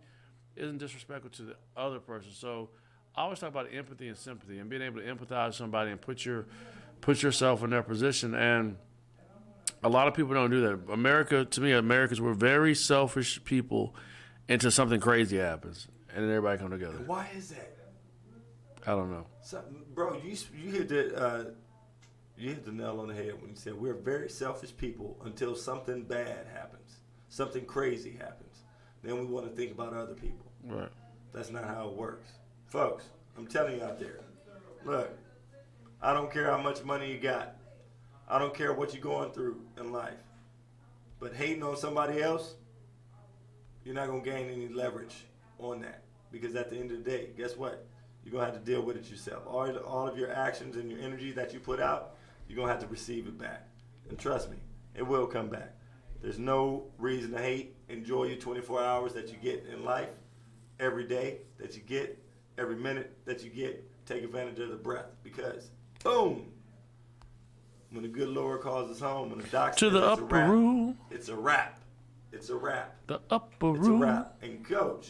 isn't disrespectful to the other person. So I always talk about empathy and sympathy and being able to empathize with somebody and put yourself in their position. And a lot of people don't do that. Americans, we're very selfish people until something crazy happens, and then everybody come together. Why is that? I don't know. Bro, you hit the nail on the head when you said we're very selfish people until something bad happens, something crazy happens. Then we want to think about other people. Right. That's not how it works. Folks, I'm telling you out there, look, I don't care how much money you got. I don't care what you're going through in life. But hating on somebody else, you're not going to gain any leverage on that. Because at the end of the day, guess what? You're going to have to deal with it yourself. All of your actions and your energy that you put out, you're going to have to receive it back. And trust me, it will come back. There's no reason to hate. Enjoy your 24 hours that you get in life, every day that you get, every minute that you get. Take advantage of the breath, because, boom, when the good Lord calls us home, when the doctor to the upper room, it's a wrap. It's a wrap. The upper It's a room. wrap. And Coach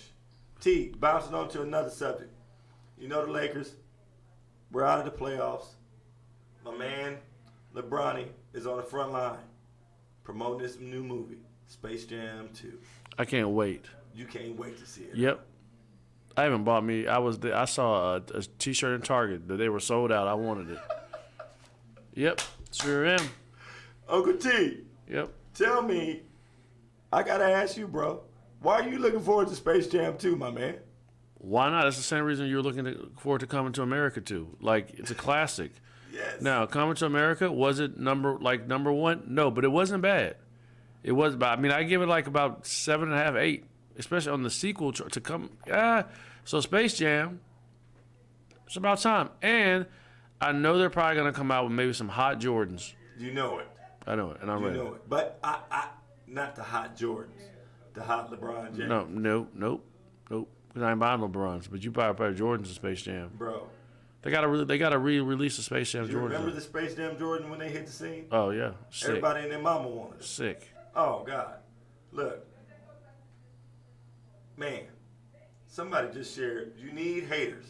T, bouncing on to another subject. You know the Lakers, we're out of the playoffs. My man, LeBronny, is on the front line promoting this new movie, Space Jam 2. I can't wait. You can't wait to see it. Yep. I haven't bought me. I saw a T-shirt in Target that they were sold out. I wanted it. Yep. Sure am. Uncle T. Yep. Tell me, I got to ask you, bro, why are you looking forward to Space Jam 2, my man? Why not? That's the same reason you're looking forward to Coming to America too. Like, it's a classic. Yes. Now, Coming to America, was it number one? No, but it wasn't bad. It was about. I mean, I give it like about 7.5, 8, especially on the sequel to come. So Space Jam. It's about time, and I know they're probably gonna come out with maybe some hot Jordans. You know it. I know it, and I'm ready. You know it, but I not the hot Jordans, the hot LeBron James. Nope. Because I ain't buying LeBrons, but you buy a pair of Jordans in Space Jam, bro. They gotta re-release the Space Jam Jordan. Remember the Space Jam Jordan when they hit the scene? Oh yeah, sick. Everybody and their mama wanted it. Sick. Oh God, look, man, somebody just shared. You need haters.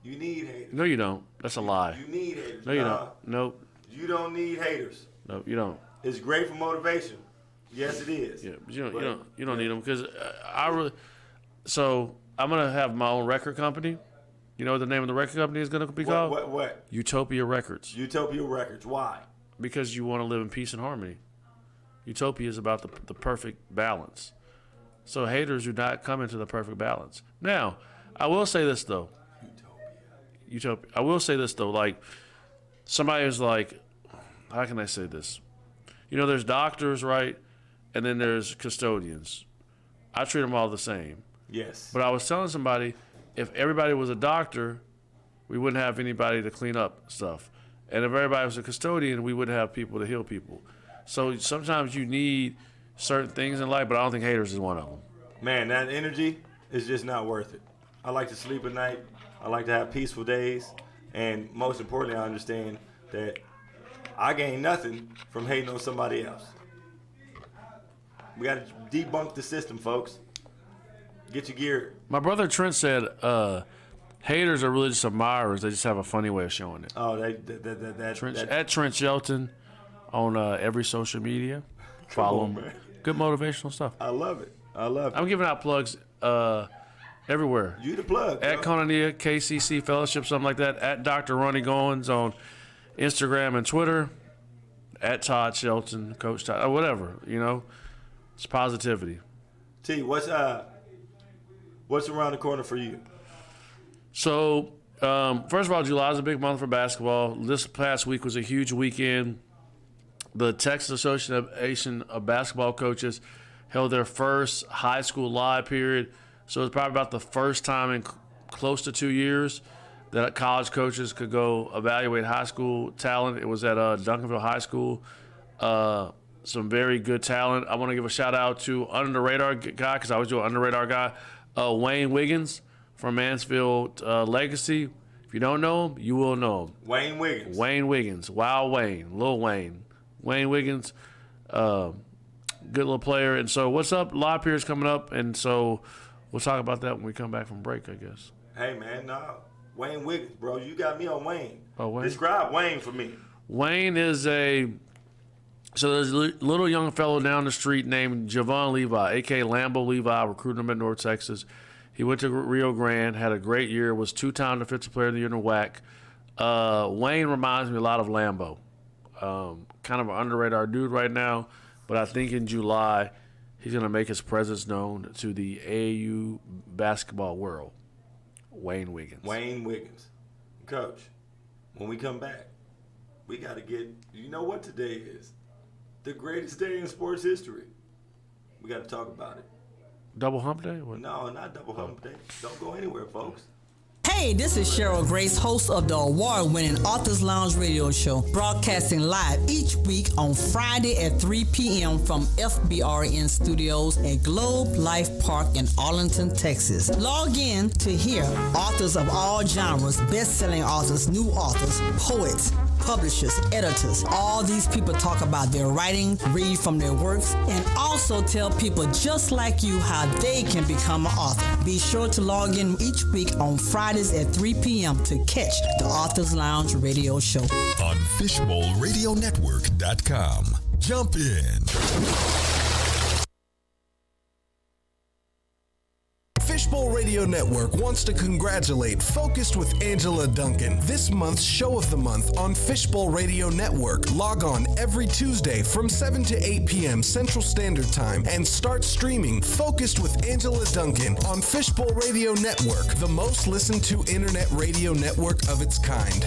You need haters. No, you don't. That's a lie. You need haters. No, you don't. Nope. You don't need haters. No, you don't. It's great for motivation. Yes, it is. Yeah, but you don't need them because I really. So I'm gonna have my own record company. You know what the name of the record company is gonna be called? What? Utopia Records. Utopia Records. Why? Because you want to live in peace and harmony. Utopia is about the perfect balance. So haters do not come into the perfect balance. Now, I will say this though. Utopia. I will say this though. Like somebody is like, how can I say this? You know, there's doctors, right? And then there's custodians. I treat them all the same. Yes. But I was telling somebody, if everybody was a doctor, we wouldn't have anybody to clean up stuff. And if everybody was a custodian, we wouldn't have people to heal people. So sometimes you need certain things in life, but I don't think haters is one of them. Man, that energy is just not worth it. I like to sleep at night. I like to have peaceful days. And most importantly, I understand that I gain nothing from hating on somebody else. We got to debunk the system, folks. Get your gear. My brother Trent said haters are really just admirers. They just have a funny way of showing it. Oh, at Trent Shelton on every social media. Follow him. Man. Good motivational stuff. I love it. I'm giving out plugs everywhere. You the plug. At Konania, KCC Fellowship, something like that. At Dr. Ronnie Goins on Instagram and Twitter. At Todd Shelton, Coach Todd, whatever, you know. It's positivity. T, what's around the corner for you? So, first of all, July is a big month for basketball. This past week was a huge weekend. The Texas Association of Basketball Coaches held their first high school live period. So it's probably about the first time in close to 2 years that college coaches could go evaluate high school talent. It was at Duncanville High School. Some very good talent. I want to give a shout out to under the radar guy, because I always do an under the radar guy, Wayne Wiggins from Mansfield Legacy. If you don't know him, you will know him. Wayne Wiggins. Wild Wayne, Lil Wayne. Wayne Wiggins, good little player. And so what's up? Live period's coming up, and so we'll talk about that when we come back from break, I guess. Hey, man, no. Wayne Wiggins, bro. You got me on Wayne. Oh, Wayne? Describe Wayne for me. Wayne is so there's a little young fellow down the street named Javon Levi, a.k.a. Lambo Levi, recruited him at North Texas. He went to Rio Grande, had a great year, was 2-time defensive player of the year in the WAC. Wayne reminds me a lot of Lambo. Kind of an under-radar dude right now, but I think in July he's going to make his presence known to the AAU basketball world. Wayne Wiggins. Coach, when we come back, we got to get, you know what today is? The greatest day in sports history. We got to talk about it. Double hump day? What? No, not double hump day. Don't go anywhere, folks. Hey, this is Cheryl Grace, host of the award-winning Authors Lounge radio show, broadcasting live each week on Friday at 3 p.m. from FBRN Studios at Globe Life Park in Arlington, Texas. Log in to hear authors of all genres, best-selling authors, new authors, poets, publishers, editors. All these people talk about their writing, read from their works, and also tell people just like you how they can become an author. Be sure to log in each week on Fridays at 3 p.m. to catch the Authors Lounge radio show. On FishbowlRadioNetwork.com. Jump in. Fishbowl Radio Network wants to congratulate Focused with Angela Duncan, this month's show of the month on Fishbowl Radio Network. Log on every Tuesday from 7 to 8 p.m. Central Standard Time and start streaming Focused with Angela Duncan on Fishbowl Radio Network, the most listened to internet radio network of its kind.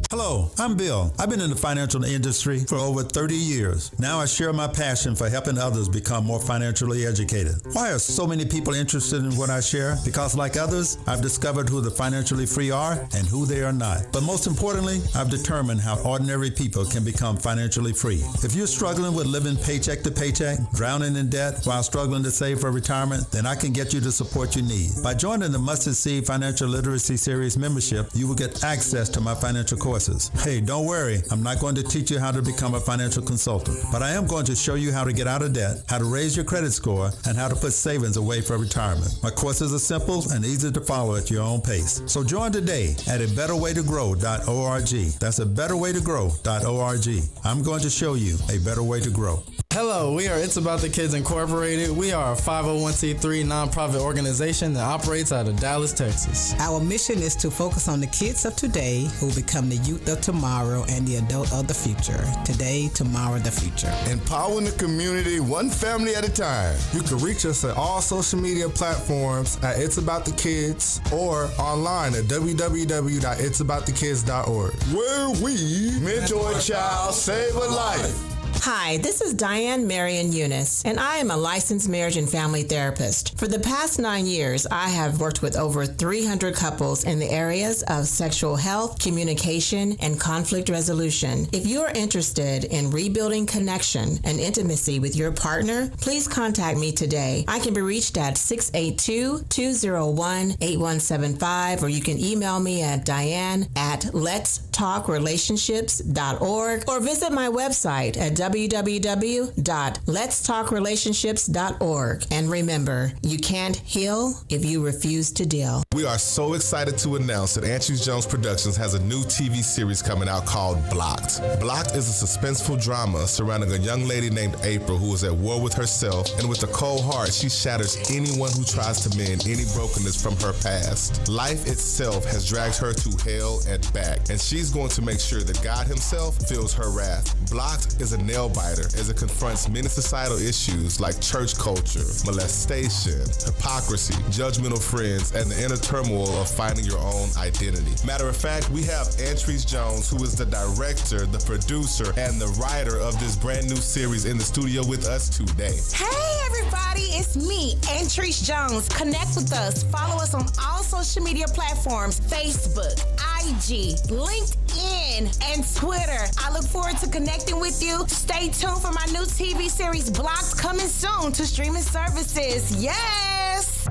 Hello, I'm Bill. I've been in the financial industry for over 30 years. Now I share my passion for helping others become more financially educated. Why are so many people interested in what I share? Because like others, I've discovered who the financially free are and who they are not. But most importantly, I've determined how ordinary people can become financially free. If you're struggling with living paycheck to paycheck, drowning in debt while struggling to save for retirement, then I can get you the support you need. By joining the Mustard Seed Financial Literacy Series membership, you will get access to my financial courses. Hey, don't worry, I'm not going to teach you how to become a financial consultant, but I am going to show you how to get out of debt, how to raise your credit score, and how to put savings away for retirement. My courses are simple and easy to follow at your own pace. So join today at abetterwaytogrow.org. That's abetterwaytogrow.org. I'm going to show you a better way to grow. Hello, we are It's About the Kids Incorporated. We are a 501c3 nonprofit organization that operates out of Dallas, Texas. Our mission is to focus on the kids of today who will become the youth of tomorrow and the adult of the future. Today, tomorrow, the future. Empowering the community one family at a time. You can reach us at all social media platforms at It's About the Kids or online at www.itsaboutthekids.org. Where we mentor a child, save a life. Hi, this is Diane Marion Eunice, and I am a licensed marriage and family therapist. For the past 9 years, I have worked with over 300 couples in the areas of sexual health, communication, and conflict resolution. If you are interested in rebuilding connection and intimacy with your partner, please contact me today. I can be reached at 682-201-8175, or you can email me at diane@letstalkrelationships.org, or visit my website at www.letstalkrelationships.org. And remember, you can't heal if you refuse to deal. We are so excited to announce that Antries Jones Productions has a new TV series coming out called Blocked. Blocked is a suspenseful drama surrounding a young lady named April who is at war with herself, and with a cold heart, she shatters anyone who tries to mend any brokenness from her past. Life itself has dragged her to hell and back, and she's going to make sure that God himself feels her wrath. Blocked is a nail-biter as it confronts many societal issues like church culture, molestation, hypocrisy, judgmental friends, and the inner turmoil of finding your own identity. Matter of fact, we have Antries Jones, who is the director, the producer, and the writer of this brand new series in the studio with us today. Hey everybody, it's me, Antries Jones. Connect with us. Follow us on all social media platforms, Facebook, IG, LinkedIn, and Twitter. I look forward to connecting with you. Stay tuned for my new TV series, Blocked, coming soon to streaming services. Yes!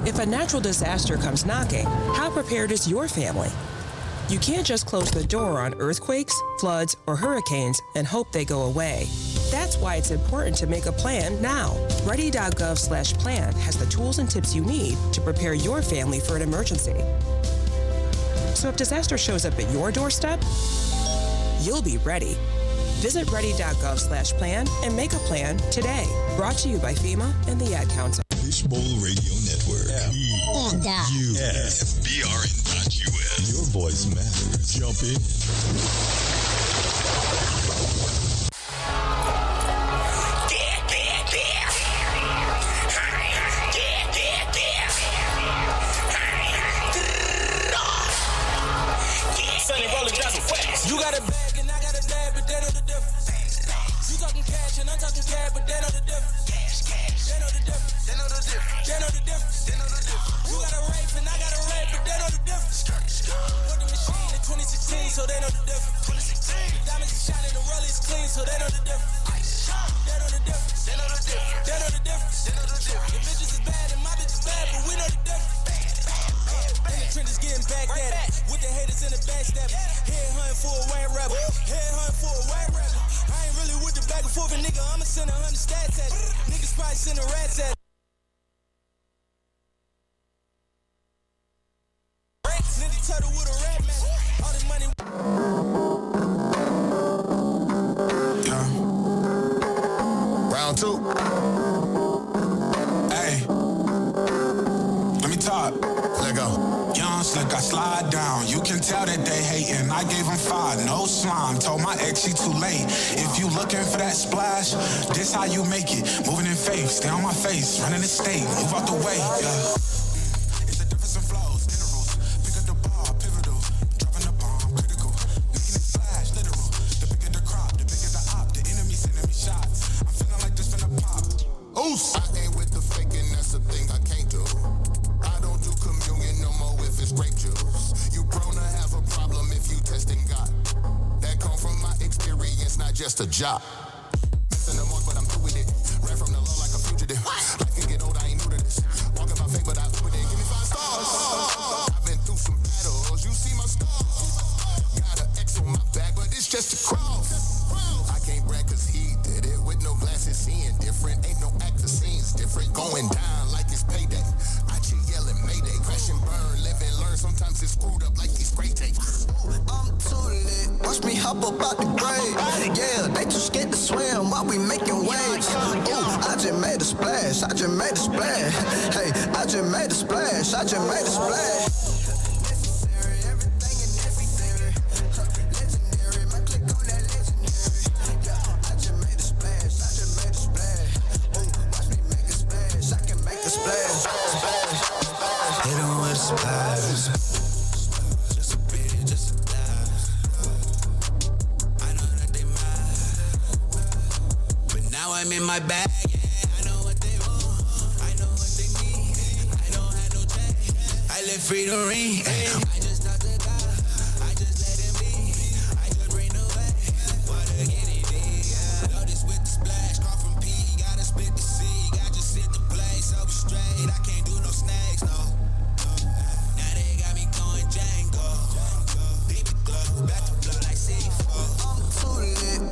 If a natural disaster comes knocking, how prepared is your family? You can't just close the door on earthquakes, floods, or hurricanes and hope they go away. That's why it's important to make a plan now. Ready.gov/plan has the tools and tips you need to prepare your family for an emergency. So if disaster shows up at your doorstep, you'll be ready. Visit ready.gov/plan and make a plan today. Brought to you by FEMA and the Ad Council. Fishbowl Radio Network. FBRN.US. Your voice matters. Jump in. You got a bag and I got a bag, but they know the difference. You talking cash and I'm talking cash, but they know the difference. They know the difference. They know the difference. They know the difference. They know the difference. You got a rape and I got a rape, but they know the difference. Put the machine in 2016, so they know the difference. 2016. The diamonds are shining, the roll is clean, so they know the difference. They know the difference. They know the difference. They know the difference. They know the difference. The bitches is bad and my bitch is bad, but we know the difference. And the trend is getting back at it. With the haters in the backstabbing. Head hunting for a white rapper. Head hunting for a white rapper. I ain't really with the back and forth, and nigga, I'ma send 100 stats at it. Niggas probably sending rats at it. Nigga turtle with a rap man. All this money. Round two. Hey. down. You can tell that they hating. I gave them 5, no slime. Told my ex she too late. If you looking for that splash, this how you make it. Moving in faith, stay on my face. Running the state, move out the way. Yeah. It's the difference in flows, intervals. Pick up the ball, pivotal. Dropping the bomb, critical. Making it splash, literal. The bigger the crop, the bigger the op. The enemy sending me shots. I'm feeling like this finna pop. Oof. I ain't with the faking, that's a thing I can't do. I don't do communion no more if it's grape juice. You prone to have a problem if you testing God. That come from my experience, not just a job. Missing the mark, but I'm through with it. Ran from the law like a fugitive. Life can get old, I ain't new to this. Walking my faith, but I with it. Give me 5 stars. I've been through some battles, you see my scars. Got an X on my back, but it's just a cross. I can't brag cause he did it with no glasses, seeing different. Ain't no actor, scenes different. Going down like it's payday. I just yelling Mayday. Crash and burn, live and learn. Sometimes it's screwed up like these spray tapes. I'm too lit. Watch me hop up out the grave. Yeah, they too scared to swim while we making waves. Ooh, I just made a splash. I just made a splash. Hey, I just made a splash. I just made a splash. Splash. Just a bit, just a dash. I know that they mad, but now I'm in my bag. Yeah, I know what they want, I know what they need. I don't have no check, I let freedom ring. I just talk to God, I just let him be. I just bring the way, what a guinea pig. Yeah. Load this with the splash, call from P, gotta split the C. I just sit the place, so straight. I can't do no snakes, no.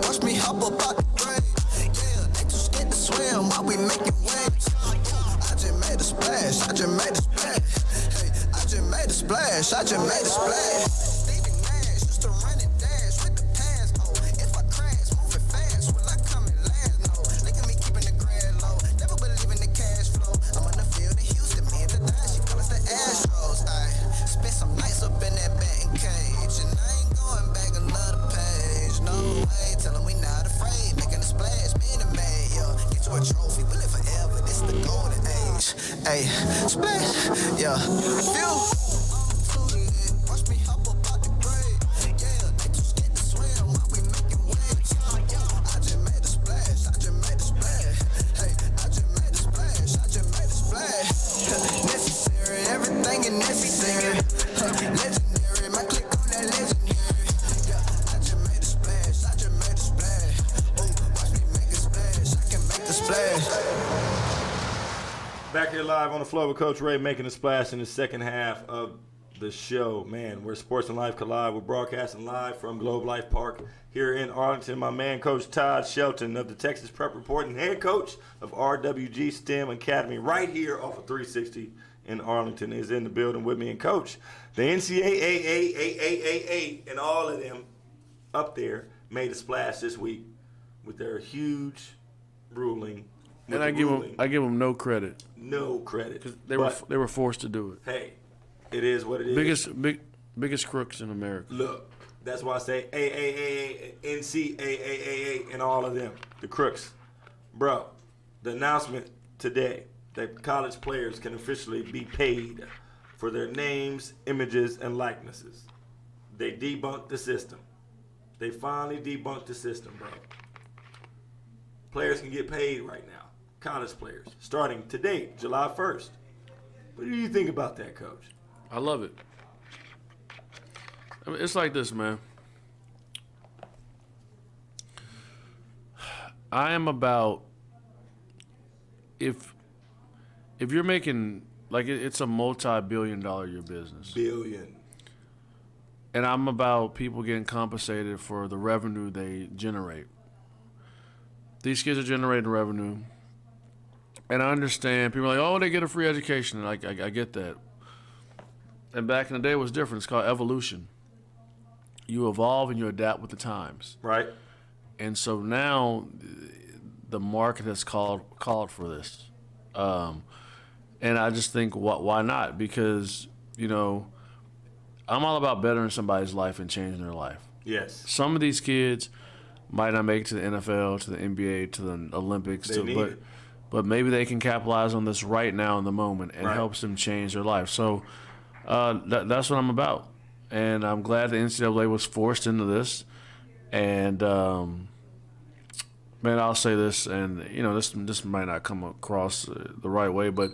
Watch me hop up out the grave. Yeah, they too scared to swim while we making waves. I just made a splash. I just made a splash. Hey, I just made a splash. I just made a splash. Stevie Nash used to run and dash with the pants. Oh, if I crash, moving fast, will I come and last? No, look at me keeping the grand low. Never believe in the cash flow. I'm on the field in Houston, man to die. She call us the Astros. I spent some nights up in that batting cage, and I ain't going back another page. No way. Tell them we not afraid, making a splash, Minute Maid, yeah. Get you a trophy, we live forever, this the golden age. Hey, splash, yeah. Phew. Watch me hop up out the grave. Yeah, they too scared to swim while we making waves. I just made a splash, I just made a splash. Hey, I just made a splash, I just made a splash. Necessary, everything is necessary. Legendary, my click on that legendary. Back here live on the floor with Coach Ray, making a splash in the second half of the show. Man, where sports and life collide. We're broadcasting live from Globe Life Park here in Arlington. My man, Coach Todd Shelton of the Texas Prep Report and head coach of RWG STEM Academy right here off of 360 in Arlington is in the building with me. And Coach, the NCAA, and all of them up there made a splash this week with their huge ruling. And I give them no credit. No credit. Because they were forced to do it. Hey, it is what it is. Biggest crooks in America. Look, that's why I say AAA, NCAA, and all of them, the crooks. Bro, the announcement today that college players can officially be paid for their names, images, and likenesses. They debunked the system. They finally debunked the system, bro. Players can get paid right now. College players, starting today, July 1st. What do you think about that, Coach? I love it. I mean, it's like this, man. I am about, if you're making, like, it's a multi-billion-dollar year business. Billion. And I'm about people getting compensated for the revenue they generate. These kids are generating revenue. And I understand people are like, oh, they get a free education. And I get that. And back in the day, it was different. It's called evolution. You evolve and you adapt with the times. Right. And so now the market has called for this. And I just think, why not? Because, I'm all about bettering somebody's life and changing their life. Yes. Some of these kids might not make it to the NFL, to the NBA, to the Olympics, but maybe they can capitalize on this right now in the moment and helps them change their life. So that's what I'm about. And I'm glad the NCAA was forced into this. And, man, I'll say this, and, this might not come across the right way, but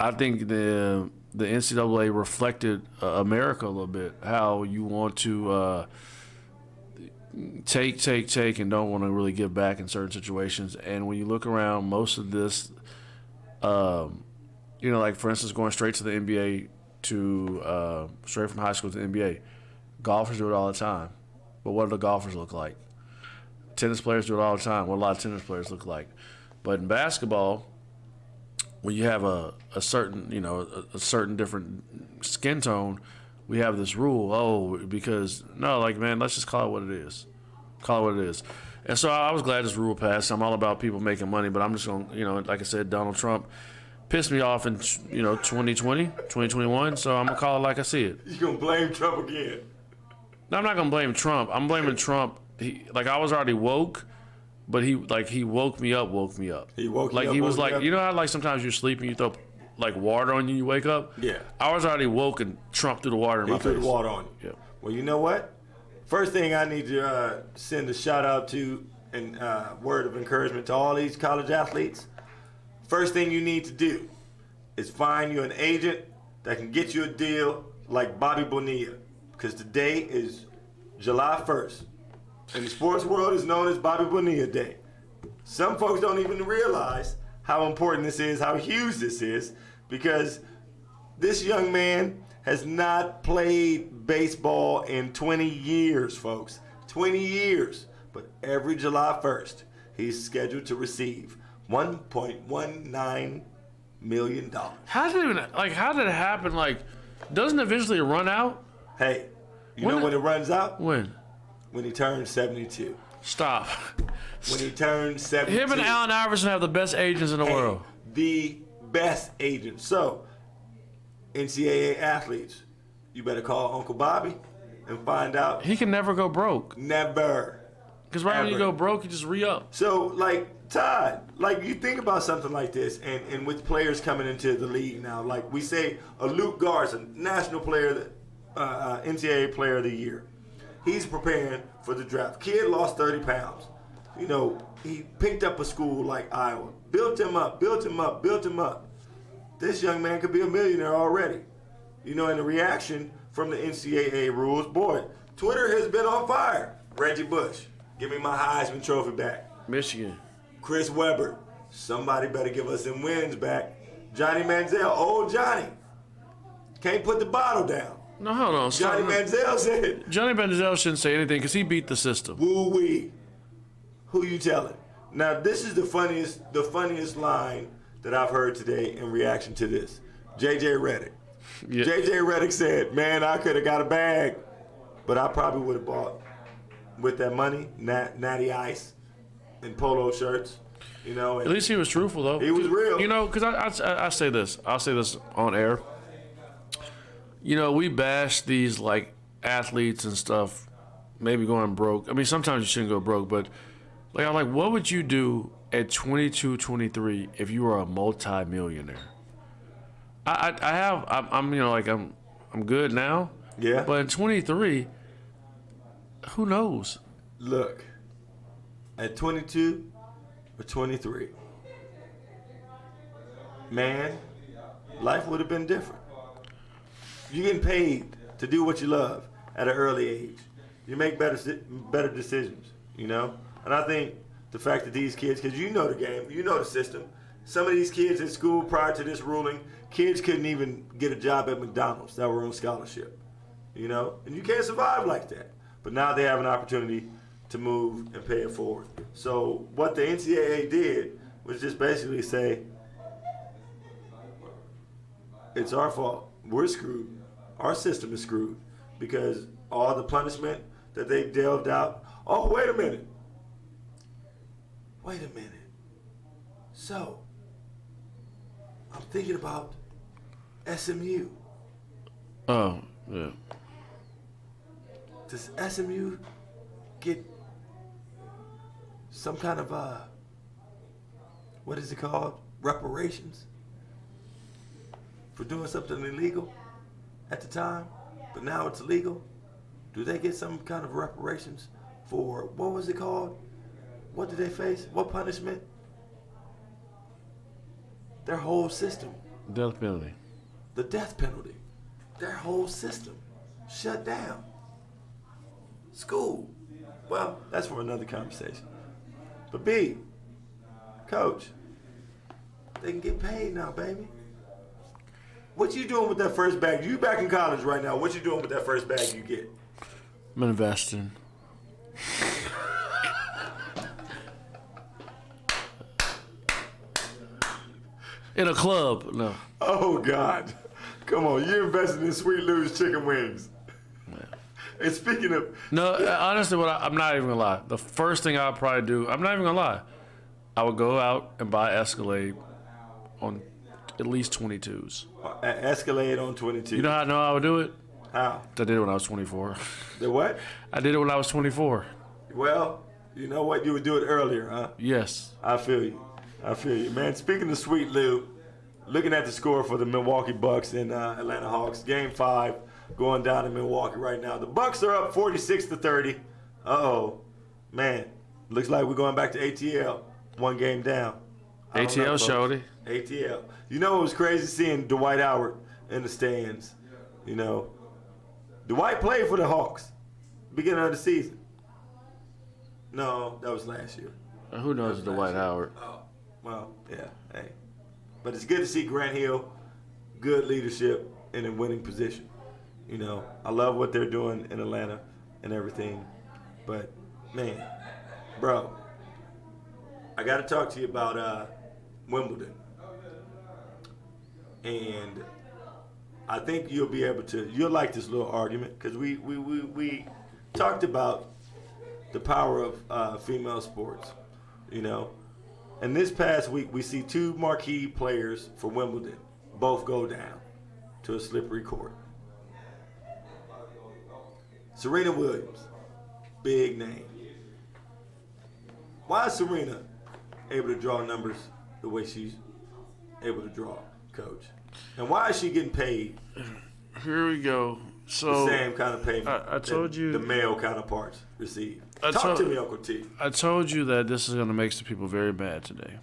I think the NCAA reflected America a little bit, how you want to take, and don't want to really give back in certain situations. And when you look around, most of this, like, for instance, going straight to the NBA straight from high school to the NBA, golfers do it all the time. But what do the golfers look like? Tennis players do it all the time. What do a lot of tennis players look like? But in basketball, when you have a certain, a certain different skin tone, we have this rule. Man, let's just call it what it is. Call it what it is. And so I was glad this rule passed. I'm all about people making money, but I'm just going to, like I said, Donald Trump pissed me off in, 2020, 2021, so I'm going to call it like I see it. You're going to blame Trump again? No, I'm not going to blame Trump. I'm blaming Trump. I was already woke, but he woke me up. He woke like you up, he was woke like, you up? how sometimes you're sleeping, you throw water on you, you wake up? Yeah. I was already woke and Trump threw the water in my face. He threw the water on you. Yeah. Well, you know what? First thing I need to send a shout out to and word of encouragement to all these college athletes. First thing you need to do is find you an agent that can get you a deal like Bobby Bonilla, because today is July 1st. In the sports world, it's known as Bobby Bonilla Day. Some folks don't even realize how important this is, how huge this is, because this young man has not played baseball in 20 years, folks. 20 years. But every July 1st, he's scheduled to receive $1.19 million. How did it happen? Doesn't it eventually run out? Hey, you know when it runs out? When? When he turns 72. Stop. When he turns 72. Him and Allen Iverson have the best agents in the world. The best agents. So, NCAA athletes, you better call Uncle Bobby and find out. He can never go broke. Never. Because when you go broke, you just re-up. So, Todd, you think about something like this, and with players coming into the league now, we say a Luke Garza, national player, NCAA player of the year. He's preparing for the draft. Kid lost 30 pounds. He picked up a school like Iowa, built him up. This young man could be a millionaire already. And the reaction from the NCAA rules, boy, Twitter has been on fire. Reggie Bush, give me my Heisman Trophy back. Michigan. Chris Webber, somebody better give us them wins back. Johnny Manziel, old Johnny, can't put the bottle down. No, hold on. Johnny Manziel said. Johnny Manziel shouldn't say anything because he beat the system. Woo-wee. Who you telling? Now, this is the funniest line that I've heard today in reaction to this. J.J. Redick. Yeah. J.J. Redick said, man, I could have got a bag, but I probably would have bought, with that money, Natty Ice and polo shirts. At least he was truthful, though. He was real. Because I say this. I'll say this on air. We bash these, athletes and stuff, maybe going broke. I mean, sometimes you shouldn't go broke, but, what would you do at 22, 23 if you were a multi-millionaire? I'm good now. Yeah. But at 23, who knows? Look, at 22 or 23, man, life would have been different. You're getting paid to do what you love at an early age. You make better decisions, And I think the fact that these kids, because you know the game, you know the system. Some of these kids at school prior to this ruling, kids couldn't even get a job at McDonald's that were on scholarship, And you can't survive like that. But now they have an opportunity to move and pay it forward. So what the NCAA did was just basically say, it's our fault. We're screwed. Our system is screwed because all the punishment that they delved out. Oh, wait a minute. So, I'm thinking about SMU. Oh, yeah. Does SMU get some kind of what is it called? Reparations for doing something illegal at the time, but now it's illegal? Do they get some kind of reparations for, what was it called? What did they face? What punishment? Their whole system. Death penalty. The death penalty. Their whole system shut down. School. Well, that's for another conversation. But B, Coach, they can get paid now, baby. What you doing with that first bag? You back in college right now. What you doing with that first bag you get? I'm investing. In a club, no. Oh, God. Come on, you invested in Sweet Lou's chicken wings. And speaking of... No, honestly, I'm not even going to lie. The first thing I'll probably do, I'm not even going to lie, I would go out and buy Escalade on at least 22s. Escalade on 22. You know how I know I would do it? How? I did it when I was 24. The what? I did it when I was 24. Well, you know what? You would do it earlier, huh? Yes. I feel you. I feel you. Man, speaking of Sweet Lou, looking at the score for the Milwaukee Bucks and Atlanta Hawks, Game 5 going down in Milwaukee right now. The Bucks are up 46-30. Uh-oh. Man, looks like we're going back to ATL. One game down. ATL, shorty. ATL. You know, it was crazy seeing Dwight Howard in the stands. You know, Dwight played for the Hawks beginning of the season. No, that was last year. Who knows Dwight Howard? Oh, well, yeah, hey. But it's good to see Grant Hill, good leadership, and in winning position. You know, I love what they're doing in Atlanta and everything. But, man, bro, I got to talk to you about Wimbledon. And I think you'll be able to, you'll like this little argument, because we talked about the power of female sports, you know. And this past week, we see two marquee players for Wimbledon both go down to a slippery court. Serena Williams, big name. Why is Serena able to draw numbers the way she's able to draw, Coach? And why is she getting paid? Here we go. So the same kind of payment I told you the male counterparts receive. Talk to me, Uncle T. I told you that this is going to make some people very mad today.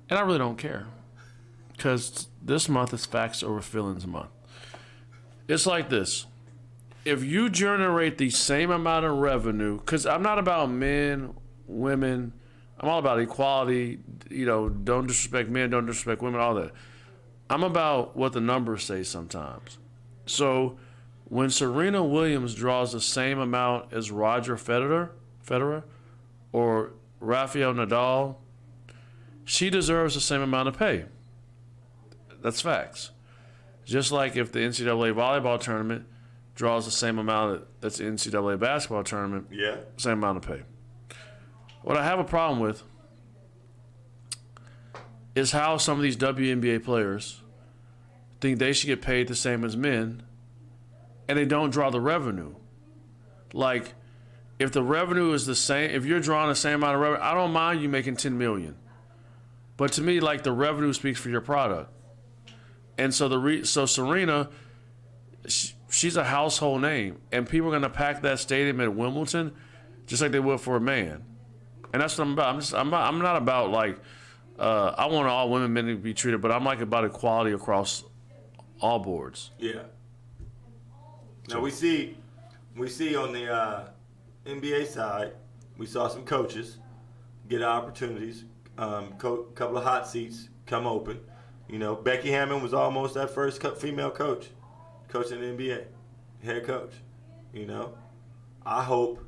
And I really don't care. Because this month is Facts Over Feelings month. It's like this. If you generate the same amount of revenue, because I'm not about men, women, I'm all about equality, you know, don't disrespect men, don't disrespect women, all that. I'm about what the numbers say sometimes. So when Serena Williams draws the same amount as Roger Federer or Rafael Nadal, she deserves the same amount of pay. That's facts. Just like if the NCAA volleyball tournament draws the same amount that's the NCAA basketball tournament, same amount of pay. What I have a problem with is how some of these WNBA players think they should get paid the same as men, and they don't draw the revenue. Like, if the revenue is the same, if you're drawing the same amount of revenue, I don't mind you making $10 million. But to me, like, the revenue speaks for your product. And so so Serena, she's a household name, and people are going to pack that stadium at Wimbledon just like they would for a man. And that's what I'm about. I'm not about, like, I want all women, men to be treated, but I'm like about equality across all boards. Yeah. Now we see on the NBA side, we saw some coaches get opportunities. Couple of hot seats come open. You know, Becky Hammond was almost that first female coach in the NBA, head coach. You know, I hope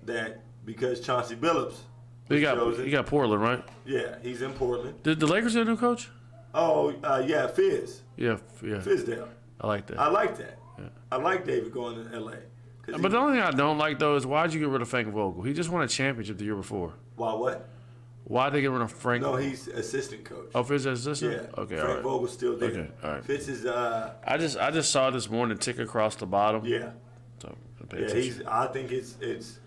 that because Chauncey Billups, he got Portland, right? Yeah, he's in Portland. Did the Lakers get a new coach? Oh, yeah, Fizz. Yeah. Fizdale. I like that. I like that. Yeah. I like David going to L.A. But the only thing I don't like, though, is why'd you get rid of Frank Vogel? He just won a championship the year before. Why what? Why they get rid of Frank? No, he's assistant coach. Oh, Fitz is assistant? Yeah. Okay, Frank all right. Vogel's still there. Okay, all right. Fitz is I just saw this morning tick across the bottom. Yeah. So pay Yeah, attention. I think it's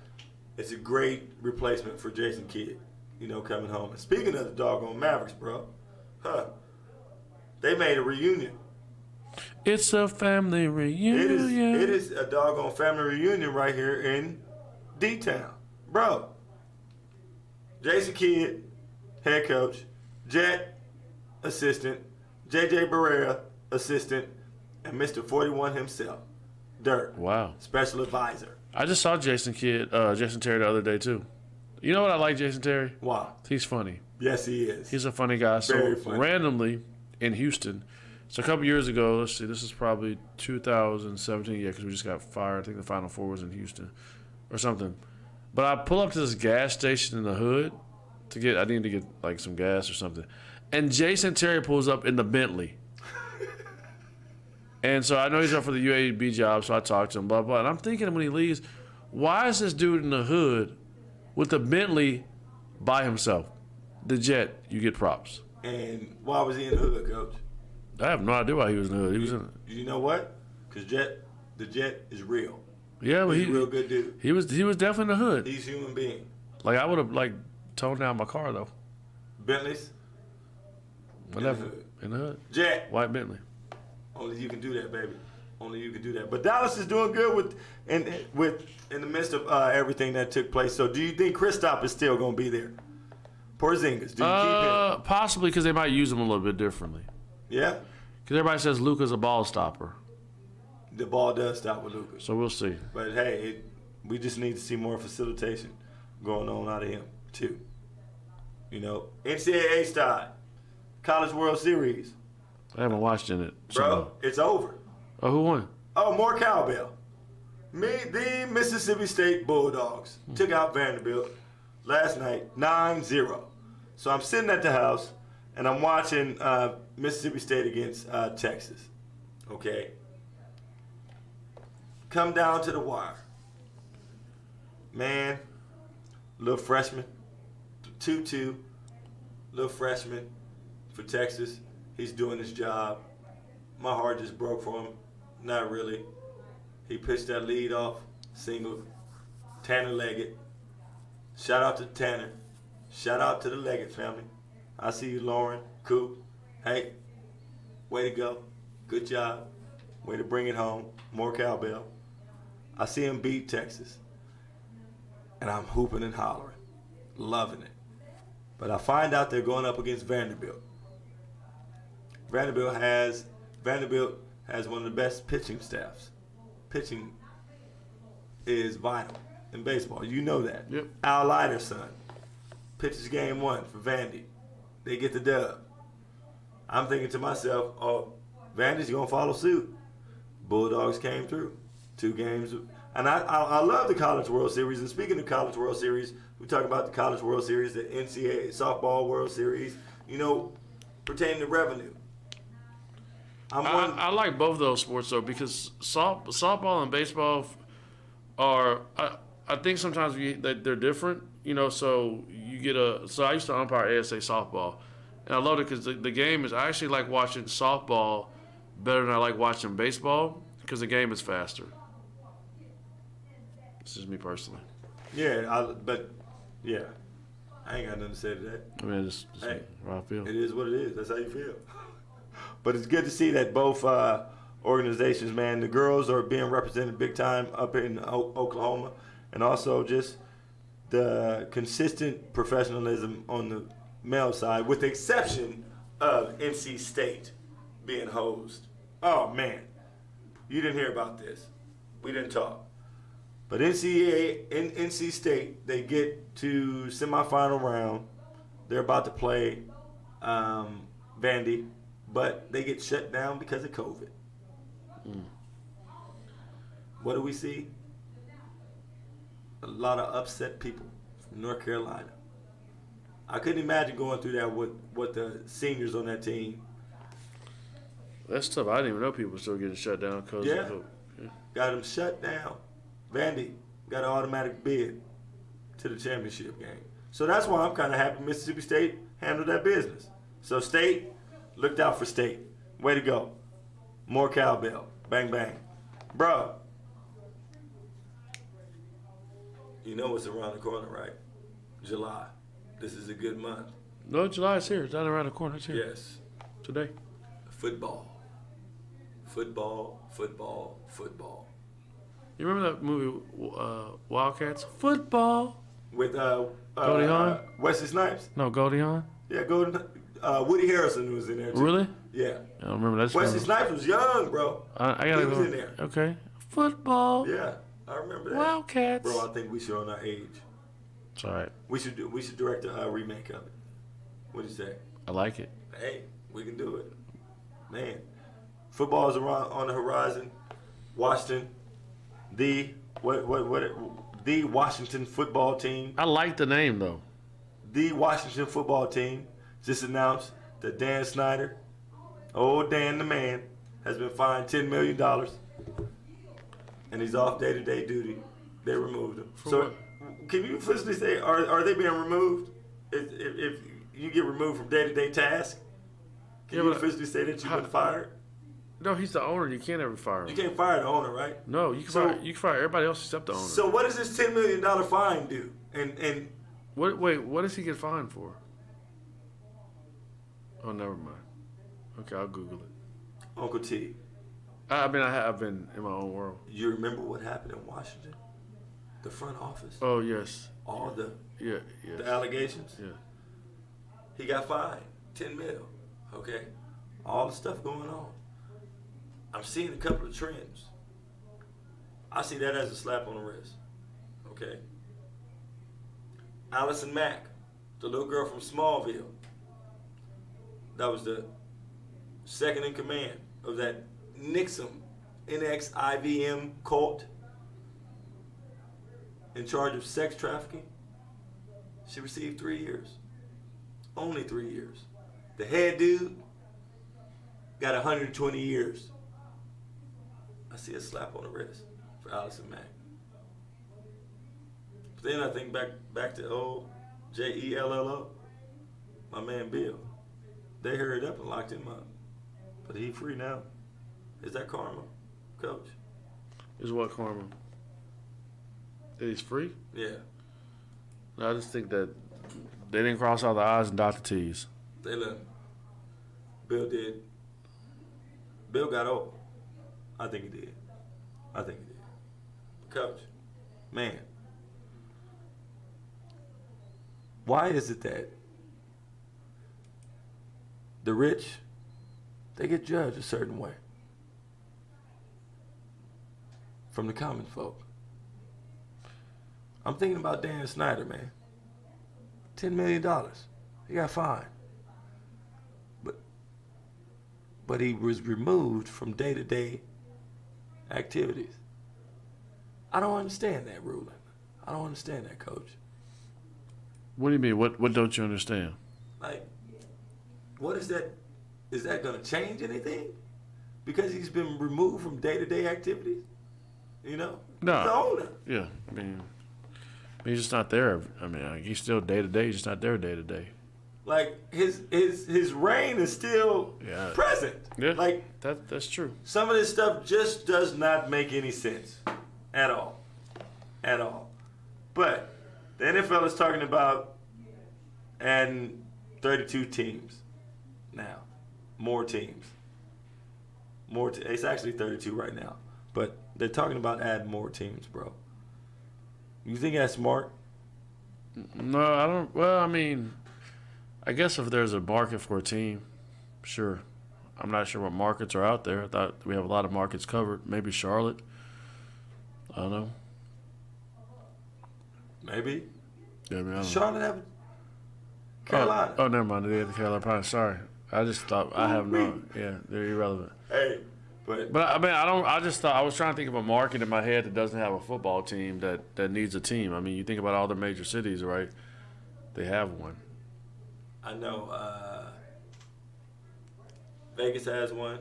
a great replacement for Jason Kidd, coming home. And speaking of the doggone Mavericks, bro, they made a reunion. It's a family reunion. It is a doggone family reunion right here in D-Town. Bro, Jason Kidd, head coach, Jet, assistant, J.J. Barrera, assistant, and Mr. 41 himself, Dirk. Wow. Special advisor. I just saw Jason Terry the other day too. You know what I like Jason Terry? Why? He's funny. Yes, he is. He's a funny guy. Very So funny. randomly in Houston, so a couple years ago, let's see, this is probably 2017, because we just got fired. I think the Final Four was in Houston or something. But I pull up to this gas station in the hood I need to get like some gas or something. And Jason Terry pulls up in the Bentley. And so I know he's up for the UAB job, so I talked to him, blah, blah. And I'm thinking when he leaves, why is this dude in the hood with the Bentley by himself? The Jet, you get props. And why was he in the hood, Coach? I have no idea why he was in the hood. He was in. You know what? Because the Jet is real. Yeah, but he's a real good dude. He was definitely in the hood. He's a human being. Like I would have toned down my car though. Bentleys. Whatever. In the hood. Jet. White Bentley. Only you can do that, baby. Only you can do that. But Dallas is doing good in the midst of everything that took place. So do you think Kristaps is still going to be there? Porzingis, do you keep him? Possibly, because they might use him a little bit differently. Yeah? Because everybody says Luka's a ball stopper. The ball does stop with Luka. So we'll see. But hey, we just need to see more facilitation going on out of him too. NCAA style, College World Series. I haven't watched in it. Bro, it's over. Oh, who won? Oh, more cowbell. The Mississippi State Bulldogs took out Vanderbilt last night, 9-0. So I'm sitting at the house, and I'm watching Mississippi State against Texas. Okay? Come down to the wire. Man, little freshman, 2-2, little freshman for Texas. He's doing his job. My heart just broke for him. Not really. He pitched that lead off, single, Tanner Leggett. Shout out to Tanner. Shout out to the Leggett family. I see you, Lauren, Coop. Hey, way to go. Good job. Way to bring it home. More cowbell. I see him beat Texas. And I'm hooping and hollering. Loving it. But I find out they're going up against Vanderbilt. Vanderbilt has one of the best pitching staffs. Pitching is vital in baseball. You know that. Yep. Al Leiter's son pitches game 1 for Vandy. They get the dub. I'm thinking to myself, oh, Vandy's going to follow suit. Bulldogs came through. 2 games. And I love the College World Series. And speaking of College World Series, we talk about the College World Series, the NCAA Softball World Series, pertaining to revenue. I like both of those sports though, because softball and baseball are. I think sometimes they're different. So you get So I used to umpire ASA softball, and I love it because the game is. I actually like watching softball better than I like watching baseball because the game is faster. This is me personally. Yeah, I ain't got nothing to say to that. I mean, just hey, how I feel. It is what it is. That's how you feel. But it's good to see that both organizations, man, the girls are being represented big time up in Oklahoma, and also just the consistent professionalism on the male side, with the exception of NC State being hosed. Oh, man. You didn't hear about this. We didn't talk. But NC State, they get to semifinal round. They're about to play Vandy, but they get shut down because of COVID. What do we see? A lot of upset people from North Carolina. I couldn't imagine going through that with the seniors on that team. That's tough. I didn't even know people were still getting shut down because of COVID. Yeah. Got them shut down. Vandy got an automatic bid to the championship game. So that's why I'm kind of happy Mississippi State handled that business. So State, looked out for State. Way to go. More cowbell. Bang, bang. Bro, you know what's around the corner, right? July. This is a good month. No, July is here. It's down around the corner. It's here. Yes. Today. Football. Football, football, football. You remember that movie, Wildcats? Football. With Goldie Hawn? Wesley Snipes? No, Goldie Hawn? Yeah, Woody Harrelson was in there too. Really? Yeah. I don't remember that. Wesley Snipes was young, bro. I gotta he was go. in there. Okay. Football. Yeah, I remember that. Wildcats. Bro, I think we should on our age. It's all right. We should direct a remake of it. What do you say? I like it. Hey, we can do it. Man, football is around on the horizon. Washington, the Washington football team. I like the name though. The Washington football team just announced that Dan Snyder, old Dan the man, has been fined $10 million, and he's off day-to-day duty. They removed him. For so, what? can you officially say are they being removed? If you get removed from day-to-day tasks, can you officially say that you've been fired? No, he's the owner. You can't ever fire him. You can't fire the owner, right? No, you can fire everybody else except the owner. So what does this $10 million fine do? And what does he get fined for? Oh, never mind. Okay, I'll Google it. Uncle T. I've been in my own world. You remember what happened in Washington? The front office. Oh yes. All the yes. The allegations. Yeah. He got fined $10 million. Okay, all the stuff going on. I'm seeing a couple of trends. I see that as a slap on the wrist. Okay. Allison Mack, the little girl from Smallville. That was the second in command of that NXIVM cult in charge of sex trafficking. She received 3 years. Only 3 years. The head dude got 120 years. I see a slap on the wrist for Allison Mack. But then I think back to old JELLO, my man Bill. They hurried up and locked him up. But he free now. Is that karma, Coach? Is what karma? That he's free? Yeah. No, I just think that they didn't cross all the I's and dot the T's. They let him. Bill did. Bill got old. I think he did. Coach, man, why is it that the rich, they get judged a certain way from the common folk? I'm thinking about Dan Snyder, man. $10 million. He got fined. But he was removed from day-to-day activities. I don't understand that ruling. I don't understand that, Coach. What do you mean? What don't you understand? Like, what is that? Is that going to change anything? Because he's been removed from day-to-day activities? You know? No. He's the owner. Yeah, I mean, he's just not there. I mean, he's still day-to-day. He's just not there day-to-day. Like, his reign is still present. Yeah, like that's true. Some of this stuff just does not make any sense at all. But the NFL is talking about adding 32 teams now. More teams. It's actually 32 right now. But they're talking about adding more teams, bro. You think that's smart? No, I don't. Well, I mean, I guess if there's a market for a team, sure. I'm not sure what markets are out there. I thought we have a lot of markets covered. Maybe Charlotte. I don't know. Maybe. Yeah, I mean, I don't Charlotte have Carolina. Oh, never mind. They had the Carolina Panthers. Sorry. I just thought I have no. Yeah, they're irrelevant. Hey, but I mean, I don't. I just thought I was trying to think of a market in my head that doesn't have a football team that needs a team. I mean, you think about all the major cities, right? They have one. I know Vegas has one.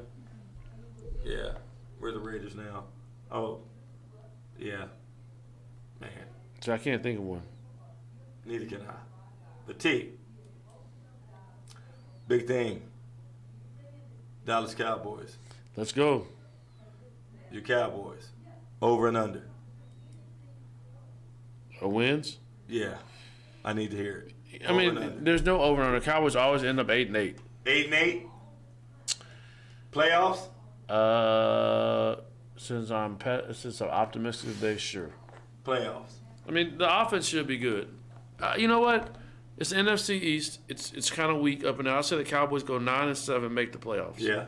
Yeah, we're the Raiders now. Oh, yeah, man. So I can't think of one. Neither can I. The T. Big thing. Dallas Cowboys. Let's go. Your Cowboys. Over and under. Wins? Yeah. I need to hear it. I mean, there's no over and under. Cowboys always end up 8-8. 8-8? Playoffs? Since I'm optimistic today, sure. Playoffs. I mean, the offense should be good. You know what? It's the NFC East. It's kind of weak up and down. I say the Cowboys go 9-7 and make the playoffs. Yeah.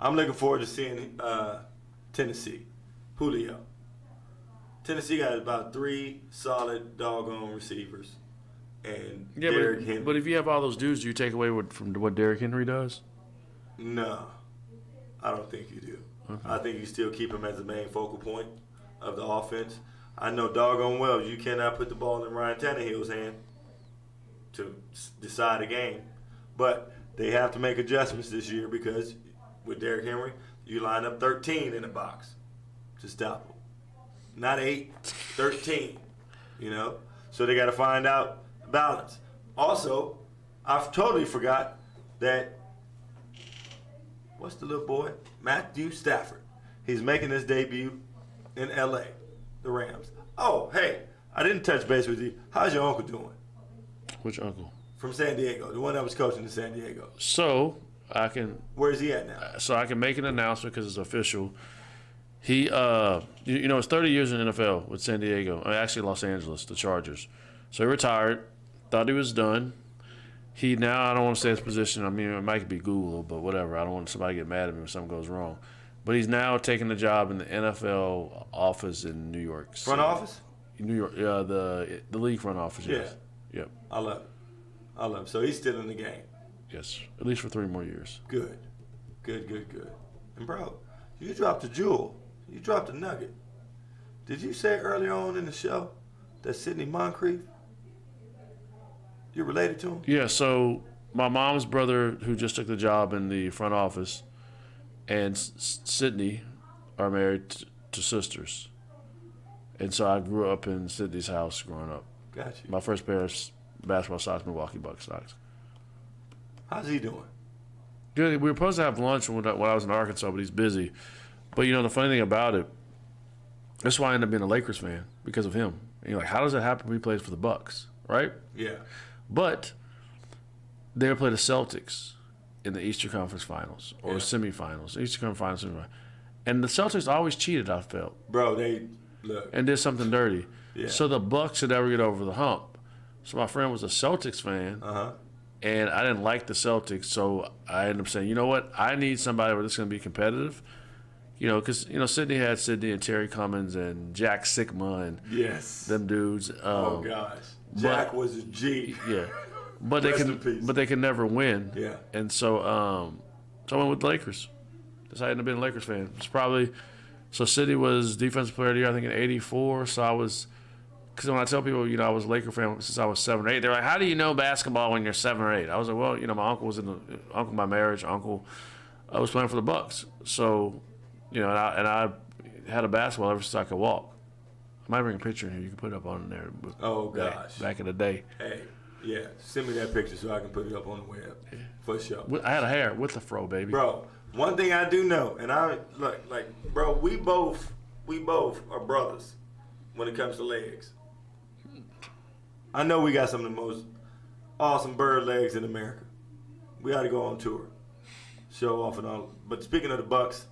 I'm looking forward to seeing Tennessee. Julio. Tennessee got about 3 solid doggone receivers. And Derrick Henry. But if you have all those dudes, do you take away from what Derrick Henry does? No. I don't think you do. Okay. I think you still keep him as the main focal point of the offense. I know doggone well you cannot put the ball in Ryan Tannehill's hand to decide a game. But they have to make adjustments this year because with Derrick Henry, you line up 13 in the box to stop him. Not 8, 13, you know? So they got to find out balance. Also, I totally forgot that, what's the little boy? Matthew Stafford. He's making his debut in L.A., the Rams. Oh, hey, I didn't touch base with you. How's your uncle doing? Which uncle? From San Diego, the one that was coaching in San Diego. So, I can... Where's he at now? So I can make an announcement because it's official. He, it's 30 years in the NFL with San Diego. Actually, Los Angeles, the Chargers. So he retired, thought he was done. He now, I don't want to say his position. I mean, it might be Google, but whatever. I don't want somebody to get mad at me when something goes wrong. But he's now taking the job in the NFL office in New York. Front office? New York, the league front office, yes. Yeah. Yep. I love it. So he's still in the game. Yes, at least for 3 more years. Good. And, bro, you dropped a jewel. You dropped a nugget. Did you say earlier on in the show that Sidney Moncrief, you're related to him? Yeah, so my mom's brother, who just took the job in the front office, and Sidney are married to sisters. And so I grew up in Sidney's house growing up. Got you. My first pair of basketball socks, Milwaukee Bucks socks. How's he doing? Good. We were supposed to have lunch when I was in Arkansas, but he's busy. But, the funny thing about it, that's why I ended up being a Lakers fan, because of him. And you're like, how does that happen when he plays for the Bucks, right? Yeah. But they would play the Celtics in the Eastern Conference Finals or semifinals, Eastern Conference Finals, semifinals. And the Celtics always cheated, I felt. Bro, they look. And did something dirty. Yeah. So the Bucks should never get over the hump. So my friend was a Celtics fan, and I didn't like the Celtics, so I ended up saying, you know what, I need somebody where this is going to be competitive. Because, Sidney had Sidney and Terry Cummins and Jack Sikma and them dudes. Oh, gosh. Jack was a G. Yeah. But they can never win. Yeah. And so I went with the Lakers. That's how I ended up being a Lakers fan. It's probably so Sidney was defensive player of the year, I think, in '84. So I was, because when I tell people, I was a Laker fan since I was 7 or 8, they're like, how do you know basketball when you're 7 or 8? I was like, well, my uncle was uncle by marriage, I was playing for the Bucks. So, and I had a basketball ever since I could walk. I might bring a picture in here. You can put it up on there. Oh, gosh. Back in the day. Hey, yeah. Send me that picture so I can put it up on the web. Yeah. For sure. I had a hair with the fro, baby. Bro, one thing I do know, and bro, we both are brothers when it comes to legs. I know we got some of the most awesome bird legs in America. We ought to go on tour. Show off and all. But speaking of the Bucks,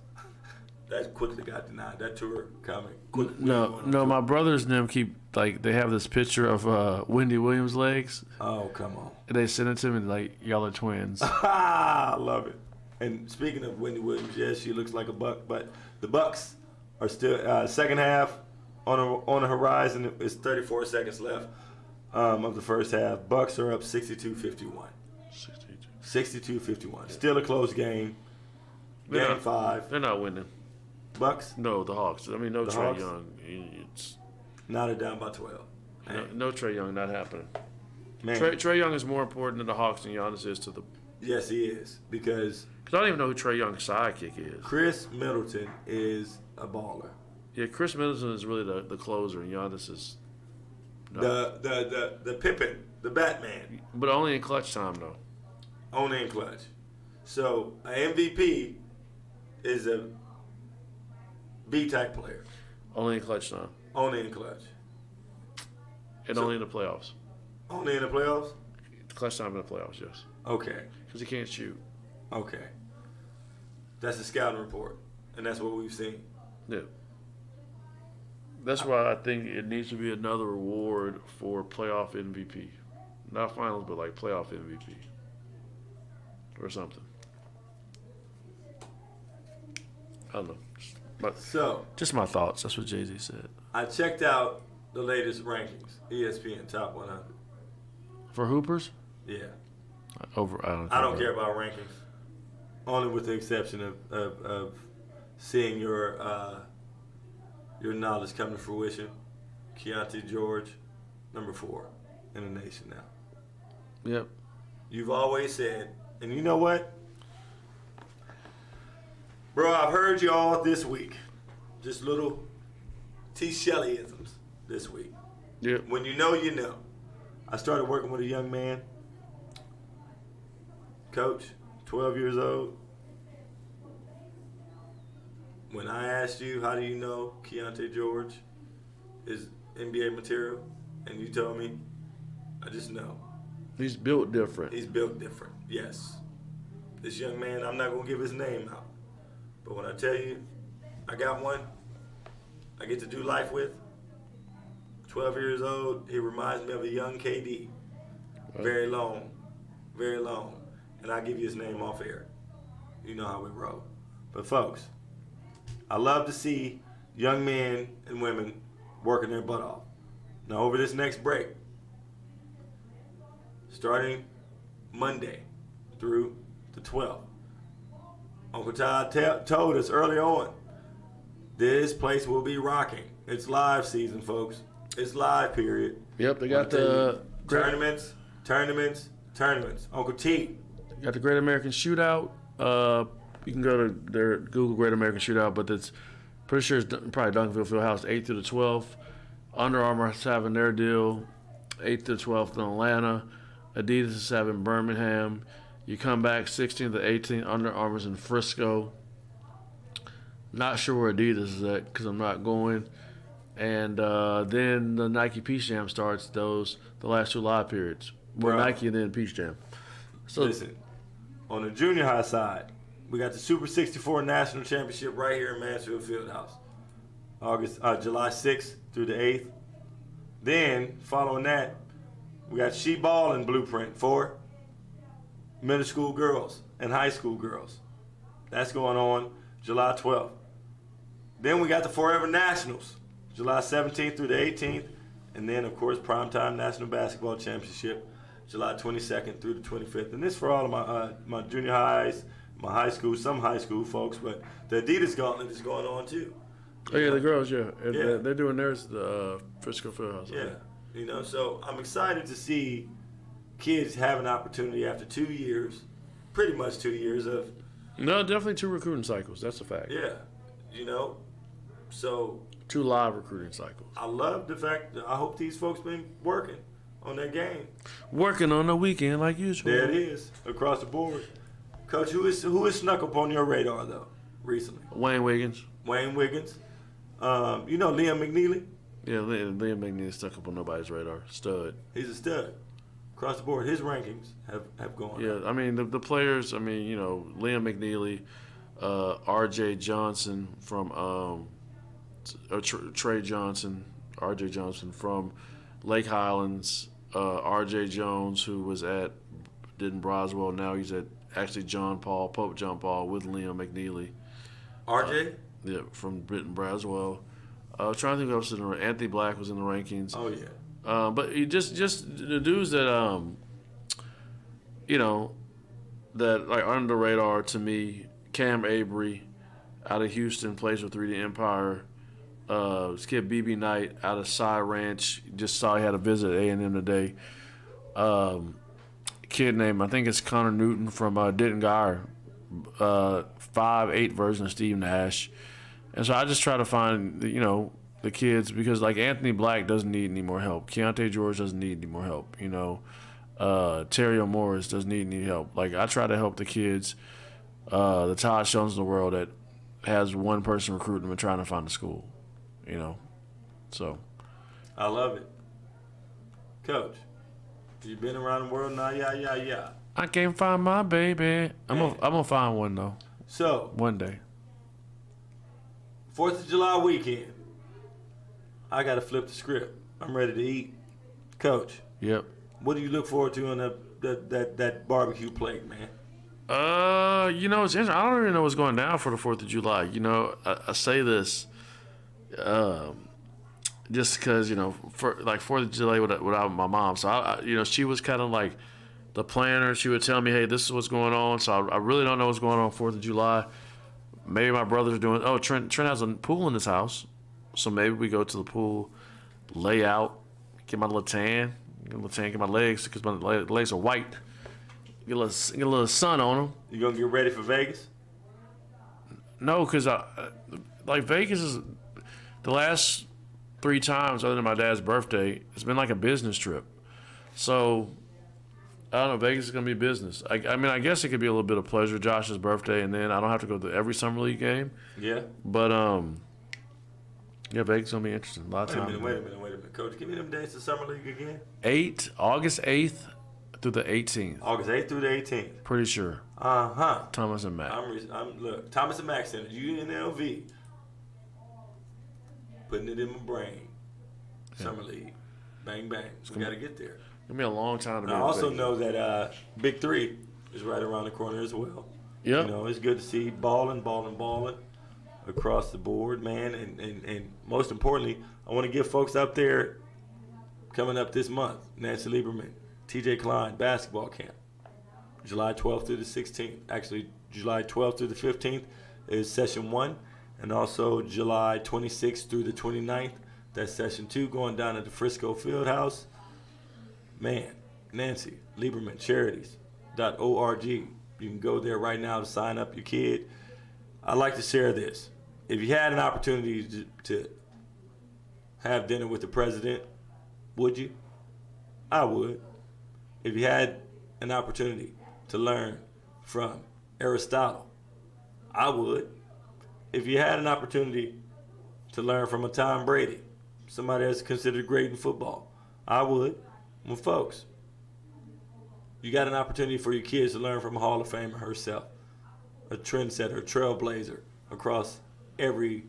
that quickly got denied. That tour coming. No, my brothers and them keep, they have this picture of Wendy Williams' legs. Oh, come on. And they send it to me y'all are twins. I love it. And speaking of Wendy Williams, yes, she looks like a Buck, but the Bucks are still second half on the horizon. It's 34 seconds left of the first half. Bucks are up 62-51. 62-51. Still a close game. Game 5. They're not winning. Bucks? No, the Hawks. I mean, no the Trae Hawks? Young. Now they're down by 12. No Trae Young, not happening. Man. Trae Young is more important to the Hawks than Giannis is to the... Yes, he is. Because I don't even know who Trae Young's sidekick is. Chris Middleton is a baller. Yeah, Chris Middleton is really the closer, and Giannis is... No. The Pippen the Batman. But only in clutch time, though. Only in clutch. So an MVP is a B-type player. Only in clutch time. Only in clutch. And only in the playoffs. Only in the playoffs? Clutch time in the playoffs, yes. Okay. Because he can't shoot. Okay. That's a scouting report, and that's what we've seen. Yeah. That's why I think it needs to be another award for playoff MVP. Not finals, but like playoff MVP. Or something. I don't know. Just my thoughts. That's what Jay-Z said. I checked out the latest rankings, ESPN Top 100. For Hoopers? Yeah. I don't care about rankings. Only with the exception of seeing your knowledge come to fruition. Keontae George, number 4 in the nation now. Yep. You've always said, and you know what? Bro, I've heard you all this week. Just little T. Shelley-isms this week. Yep. When you know, you know. I started working with a young man, coach, 12 years old. When I asked you, how do you know Keontae George is NBA material? And you told me, I just know. He's built different. He's built different, yes. This young man, I'm not going to give his name out. But when I tell you, I got one I get to do life with, 12 years old, he reminds me of a young KD. Very long, very long. And I'll give you his name off air. You know how we roll. But folks, I love to see young men and women working their butt off. Now over this next break, starting Monday through the 12th, Uncle Todd told us early on, this place will be rocking. It's live season, folks. It's live, period. Yep, they got the tournaments. Uncle T. Got the Great American Shootout. You can go to their Google Great American Shootout, but it's pretty sure it's probably Duncanville Fieldhouse, 8th through the 12th. Under Armour is having their deal, 8th to 12th in Atlanta. Adidas is having Birmingham. You come back 16th to 18th. Under Armour's in Frisco. Not sure where Adidas is at because I'm not going. And then the Nike Peach Jam starts the last 2 live periods. Well, Nike and then Peach Jam. So listen, on the junior high side, we got the Super 64 National Championship right here in Mansfield Fieldhouse. July 6th through the 8th. Then, following that, we got She Ball and Blueprint for middle school girls and high school girls. That's going on July 12th. Then we got the Forever Nationals, July 17th through the 18th. And then, of course, Primetime National Basketball Championship, July 22nd through the 25th. And this for all of my junior highs, my high school, some high school folks, but the Adidas Gauntlet is going on too. Oh, yeah, the girls, yeah. And they're doing theirs at the Frisco Fieldhouse. Yeah, so I'm excited to see kids have an opportunity after 2 years, pretty much 2 years of... No, definitely 2 recruiting cycles. That's a fact. Yeah, so... 2 live recruiting cycles. I love the fact that I hope these folks been working on their game. Working on the weekend like usual. There it is, across the board. Coach, who is snuck up on your radar, though, recently? Wayne Wiggins. You know Liam McNeely? Yeah, Liam McNeely stuck up on nobody's radar. Stud. He's a stud. Across the board, his rankings have gone up. Yeah, I mean, the players, Liam McNeely, R.J. Johnson from Trey Johnson, R.J. Johnson from Lake Highlands, R.J. Jones, who was did in Broswell. Now he's at actually Pope John Paul with Liam McNeely. R.J.? Yeah, from Britton Braswell. Trying to think who else was in the Anthony Black was in the rankings. Oh yeah. But he just the dudes that that like under the radar to me. Cam Avery, out of Houston, plays with 3D Empire. This kid BB Knight out of Cy Ranch. Just saw he had a visit at A&M today. Kid named, I think it's Connor Newton from Denton Guyer. 5'8" version of Steve Nash. And so I just try to find, the kids, because like Anthony Black doesn't need any more help. Keontae George doesn't need any more help. Terrio Morris doesn't need any help. Like, I try to help the kids, the Todd Sheltons of the world that has one person recruiting them and trying to find a school. So. I love it. Coach, you been around the world now? Yeah. I can't find my baby. I'm gonna find one though. So one day. 4th of July weekend. I gotta flip the script. I'm ready to eat. Coach. Yep. What do you look forward to on that barbecue plate, man? It's interesting. I don't even know what's going down for the 4th of July. I say this, just because for like 4th of July without my mom. So I she was kind of like the planner. She would tell me, hey, this is what's going on. So I really don't know what's going on 4th of July. Maybe my brother's doing. Oh, Trent has a pool in his house, so maybe we go to the pool, lay out, get my little tan, get my legs because my legs are white. Get a little sun on them. You gonna get ready for Vegas? No, because Vegas is the last 3 times other than my dad's birthday. It's been like a business trip, so. I don't know. Vegas is going to be business. I guess it could be a little bit of pleasure. Josh's birthday, and then I don't have to go to every Summer League game. Yeah. But, Vegas is going to be interesting. A lot of time. Wait a minute. Coach, give me them dates of Summer League again. August 8th through the 18th. August 8th through the 18th. Pretty sure. Uh-huh. Thomas and Mack. Look, Thomas and Mack Center, UNLV. Putting it in my brain. Yeah. Summer League. Bang, bang. We got to get there. It'll be a long time to be. I also know that Big 3 is right around the corner as well. Yep. It's good to see balling across the board, man. And most importantly, I want to give folks up there coming up this month, Nancy Lieberman, TJ Klein basketball camp, July 12th through the 16th. Actually, July 12th through the 15th is session 1, and also July 26th through the 29th, that's session 2, going down at the Frisco Fieldhouse. Man, Nancy Lieberman Charities.org. You can go there right now to sign up your kid. I'd like to share this. If you had an opportunity to have dinner with the president, would you? I would. If you had an opportunity to learn from Aristotle, I would. If you had an opportunity to learn from a Tom Brady, somebody that's considered great in football, I would. Well, folks, you got an opportunity for your kids to learn from a Hall of Famer herself, a trendsetter, a trailblazer across every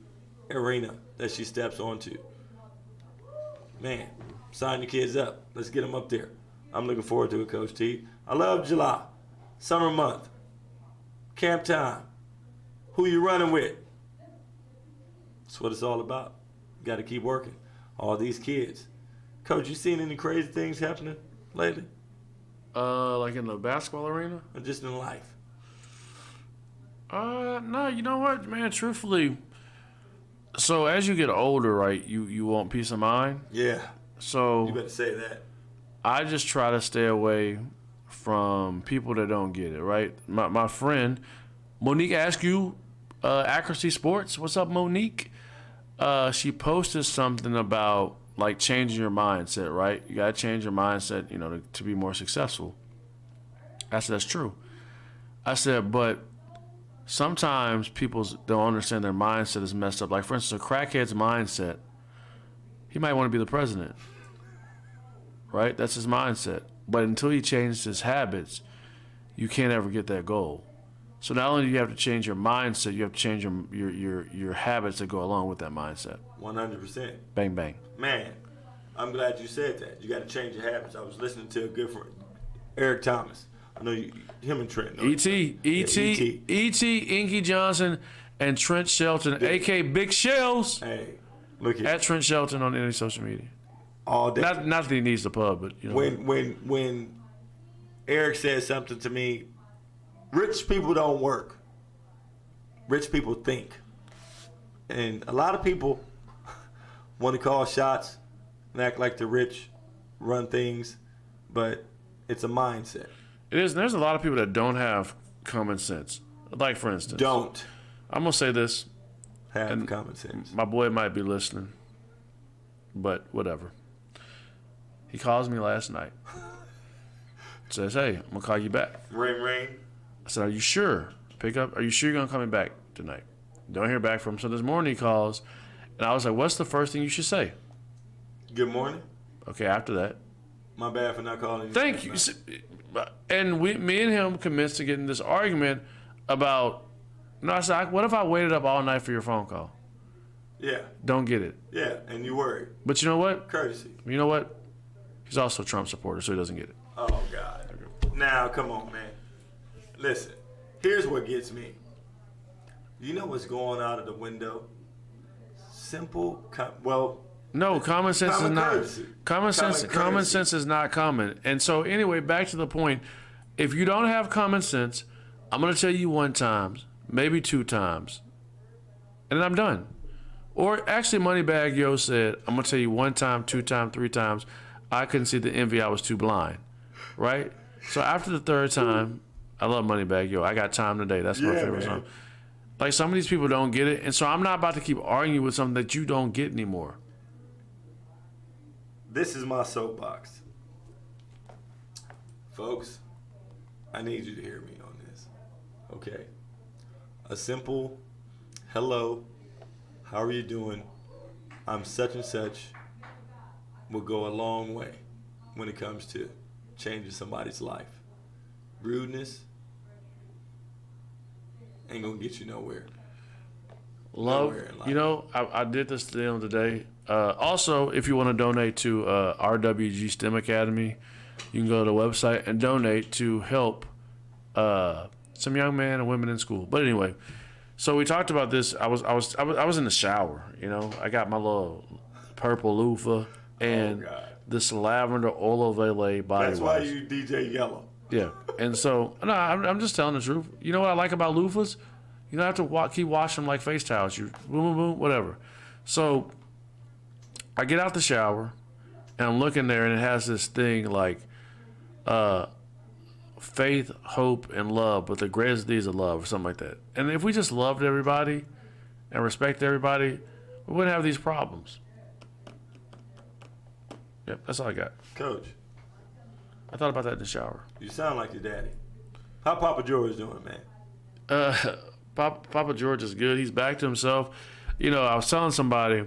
arena that she steps onto. Man, sign your kids up. Let's get them up there. I'm looking forward to it, Coach T. I love July, summer month, camp time. Who you running with? That's what it's all about. You got to keep working. All these kids. Coach, you seen any crazy things happening lately? Like in the basketball arena? Or just in life? No, you know what, man, truthfully, so as you get older, right, you want peace of mind? Yeah. So you better say that. I just try to stay away from people that don't get it, right? My friend, Monique Askew, Accuracy Sports. What's up, Monique? She posted something about like changing your mindset, right? You gotta change your mindset, to be more successful. I said, that's true. I said, but sometimes people don't understand their mindset is messed up. Like, for instance, a crackhead's mindset, he might want to be the president, right? That's his mindset. But until he changes his habits, you can't ever get that goal. So not only do you have to change your mindset, you have to change your habits that go along with that mindset. 100%. Bang, bang. Man, I'm glad you said that. You got to change your habits. I was listening to a good friend, Eric Thomas. I know him and Trent. E.T., Inky Johnson, and Trent Shelton, a.k.a. Big Shells. Hey, look at Trent Shelton on any social media. All day. Not that he needs the pub, but When Eric said something to me, rich people don't work. Rich people think. And a lot of people want to call shots and act like the rich run things, but it's a mindset. It is. There's a lot of people that don't have common sense. Like, for instance. Don't. I'm going to say this. Have common sense. My boy might be listening. but whatever. He calls me last night. Says, hey, I'm going to call you back. Rain. I said, are you sure? Pick up. Are you sure you're going to call me back tonight? Don't hear back from him. So this morning he calls, and I was like, what's the first thing you should say? Good morning. Okay, after that. My bad for not calling you. Thank you. And me and him commenced to get in this argument about, I said, what if I waited up all night for your phone call? Yeah. Don't get it. Yeah, and you worried. But you know what? Courtesy. You know what? He's also a Trump supporter, so he doesn't get it. Oh, God. Now, come on, man. Listen, here's what gets me. You know what's going out of the window? Simple, no, common sense is not. Courtesy. Common sense is not common. And so anyway, back to the point. If you don't have common sense, I'm going to tell you 1 time, maybe 2 times, and then I'm done. Or actually, Moneybag Yo said, I'm going to tell you 1 time, 2 times, 3 times. I couldn't see the envy. I was too blind. Right? So after the 3rd time, I love Moneybag Yo. I Got Time Today. That's my favorite song. Like, some of these people don't get it. And so I'm not about to keep arguing with something that you don't get anymore. This is my soapbox. Folks, I need you to hear me on this. Okay? A simple, hello, how are you doing? I'm such and such will go a long way when it comes to changing somebody's life. Rudeness ain't gonna get you nowhere. Love, you know, I did this to them today. Also, if you want to donate to RWG STEM Academy, you can go to the website and donate to help some young men and women in school. But anyway, so we talked about this. I was in the shower. You know, I got my little purple loofah and this lavender Olo Vele body That's wash. why you DJ Yellow. Yeah, and so no, I'm just telling the truth. You know what I like about loofahs? You don't have to keep washing them like face towels. You boom, boom, boom, whatever. So I get out the shower and I'm looking there, and it has this thing like faith, hope, and love, but the greatest deeds of love, or something like that. And if we just loved everybody and respected everybody, we wouldn't have these problems. Yep, that's all I got. Coach, I thought about that in the shower. you sound like your daddy. How Papa George doing, man? Papa George is good. He's back to himself. You know, I was telling somebody,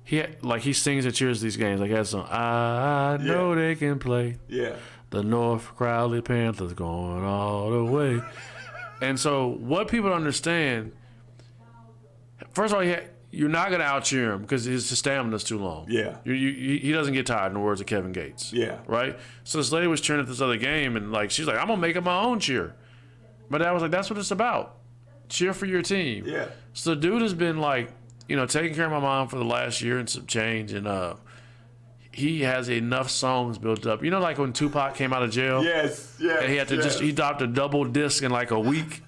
he sings and cheers these games. Like, he has some, I know they can play. Yeah. The North Crowley Panthers going all the way. And so what people don't understand, first of all, you're not going to out-cheer him because his stamina's too long. Yeah. He doesn't get tired, in the words of Kevin Gates. Yeah. Right? So this lady was cheering at this other game, and like she's like, I'm going to make up my own cheer. My dad was like, that's what it's about. Cheer for your team. Yeah. So the dude has been like, you know, taking care of my mom for the last year and some change, and he has enough songs built up. You know, like when Tupac came out of jail? Yes. And he had to he dropped a double disc in like a week.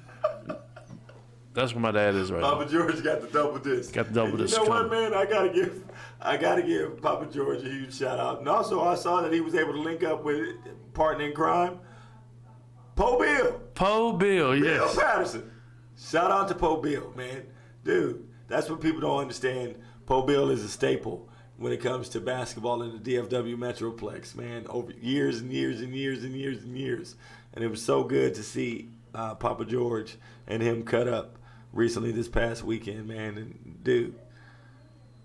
That's what my dad is right now. Papa George got the double disc. Got the double disc. You know what, coming. man? I gotta give Papa George a huge shout out. And also, I saw that he was able to link up with partner in crime, Poe Bill. Poe Bill, yes. Bill Patterson. Shout out to Poe Bill, man. Dude, that's what people don't understand. Poe Bill is a staple when it comes to basketball in the DFW Metroplex, man, over years and years and years and years and years. And it was so good to see Papa George and him cut up recently this past weekend, man. And dude,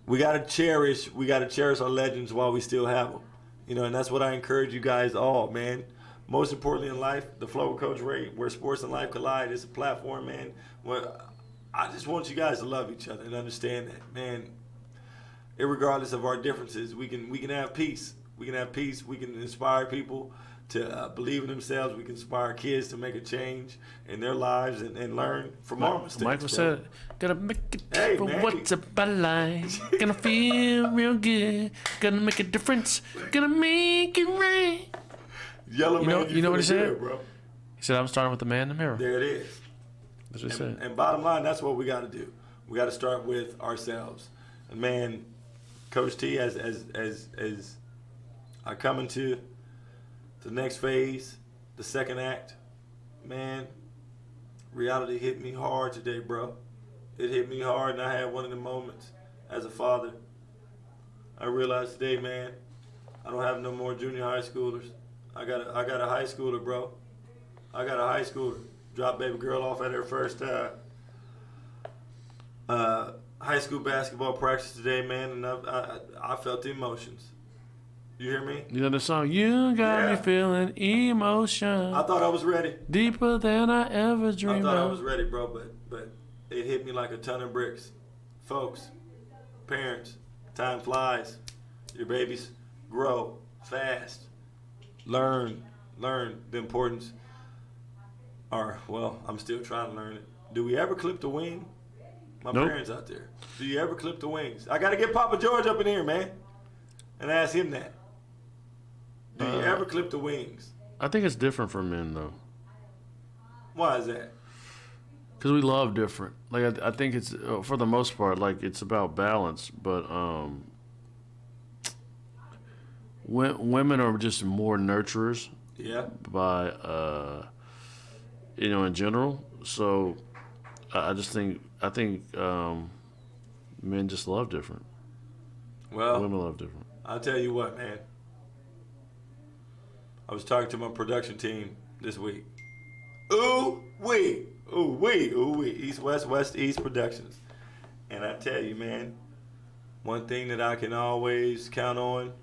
we gotta cherish our legends while we still have them, you know. And that's what I encourage you guys all, man. Most importantly in life, the Flow with Coach Ray, where sports and life collide, is a platform, man. Where I just want you guys to love each other and understand that, man. Irregardless of our differences, we can have peace. We can have peace. We can inspire people to believe in themselves. We can inspire kids to make a change in their lives and learn from our mistakes. Michael said, "Gotta make it Hey, for man. what's about life. Gonna feel real good. Gonna make a difference. Gonna make it right." Yellow man, you know what he said? good, bro. He said, "I'm starting with the man in the mirror." There it is. That's what he said. And bottom line, that's what we got to do. We got to start with ourselves. And man, Coach T, as I come into the next phase, the second act, man, reality hit me hard today, bro. It hit me hard, and I had one of the moments as a father. I realized today, man, I don't have no more junior high schoolers. I got a high schooler, bro. I got a high schooler. Dropped baby girl off at her first high school basketball practice today, man, and I felt the emotions. You hear me? You know the song, You Got Me Feeling Emotion. I thought I was ready. Deeper than I ever dreamed I thought of. I was ready, bro, but it hit me like a ton of bricks. Folks, parents, time flies. Your babies grow fast. Learn the importance. Well, I'm still trying to learn it. Do we ever clip the wing? My Nope. parents out there. Do you ever clip the wings? I got to get Papa George up in here, man, and ask him that. Do you ever clip the wings? I think it's different for men, though. Why is that? Because we love different. Like, I think it's, for the most part, like, it's about balance. But women are just more nurturers. Yeah. By, in general. So I think men just love different. Well, women love different. I'll tell you what, man. I was talking to my production team this week. Ooh wee. East, West, East Productions. And I tell you, man, one thing that I can always count on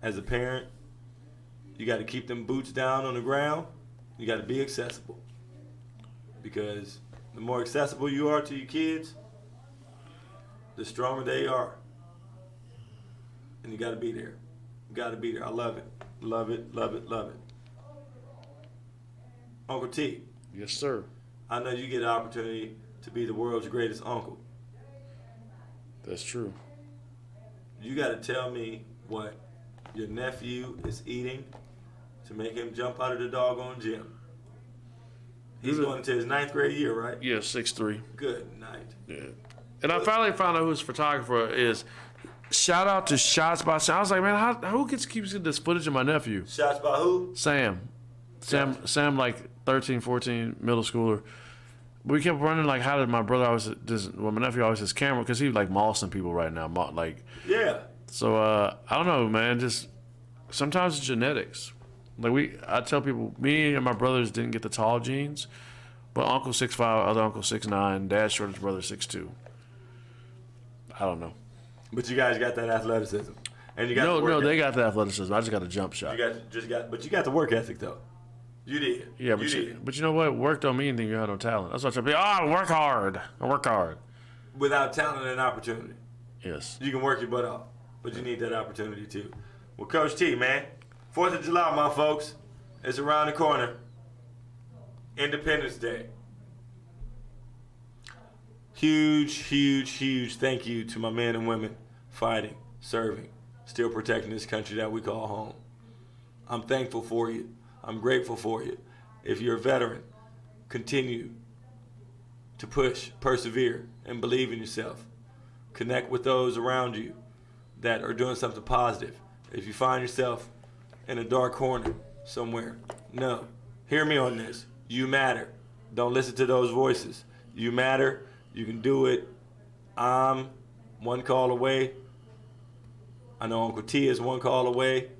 as a parent, you got to keep them boots down on the ground. You got to be accessible. Because the more accessible you are to your kids, the stronger they are. And you got to be there. You got to be there. I love it. Love it, love it, love it. Uncle T. Yes, sir. I know you get an opportunity to be the world's greatest uncle. That's true. You got to tell me what your nephew is eating to make him jump out of the doggone gym. He's going into his 9th grade year, right? Yeah, 6'3". Good night. Yeah. And I finally found out who his photographer is. Shout out to Shots by Sam. I was like, man, who keeps getting this footage of my nephew? Shots by who? Sam, like 13, 14, middle schooler. We kept running like, how did my brother always my nephew always his camera, because he's like mossing people right now, Yeah. So I don't know, man. Just sometimes it's genetics. Like I tell people, me and my brothers didn't get the tall genes, but Uncle 6'5", other Uncle 6'9", Dad's shortest brother 6'2". I don't know. But you guys got that athleticism, and you got no, they got the athleticism. I just got a jump shot. But you got the work ethic though. You did. Yeah, but you know what? Work don't mean anything. You have no talent. That's what I try to be. I work hard. Without talent and opportunity. Yes. You can work your butt off, but you need that opportunity too. Well, Coach T, man, 4th of July, my folks, it's around the corner. Independence Day. Huge thank you to my men and women fighting, serving, still protecting this country that we call home. I'm thankful for you. I'm grateful for you. If you're a veteran, continue to push, persevere, and believe in yourself. Connect with those around you that are doing something positive. If you find yourself in a dark corner somewhere, no, hear me on this. You matter. Don't listen to those voices. You matter. You can do it. I'm one call away. I know Uncle T is one call away.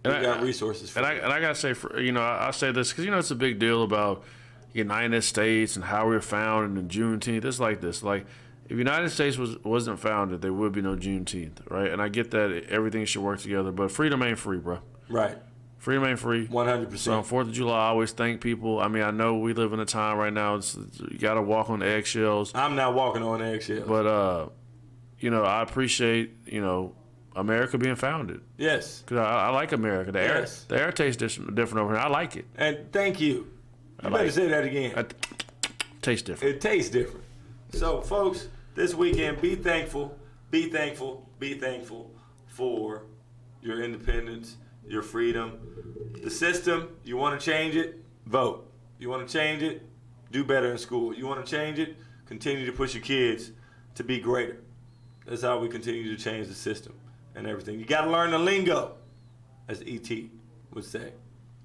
We got resources for you. And I got to say, I say this because, it's a big deal about United States and how we were founded and Juneteenth. It's like this. Like, if United States wasn't founded, there would be no Juneteenth, right? And I get that everything should work together, but freedom ain't free, bro. Right. Freedom ain't free. 100%. So on 4th of July, I always thank people. I mean, I know we live in a time right now, you got to walk on eggshells. I'm not walking on eggshells. But, I appreciate, America being founded. Yes. Because I like America. The air tastes different over here. I like it. And thank you. You better say that again. Tastes different. It tastes different. So, folks, this weekend, be thankful for your independence, your freedom. The system, you want to change it, vote. You want to change it, do better in school. You want to change it, continue to push your kids to be greater. That's how we continue to change the system and everything. You got to learn the lingo, as E.T. would say.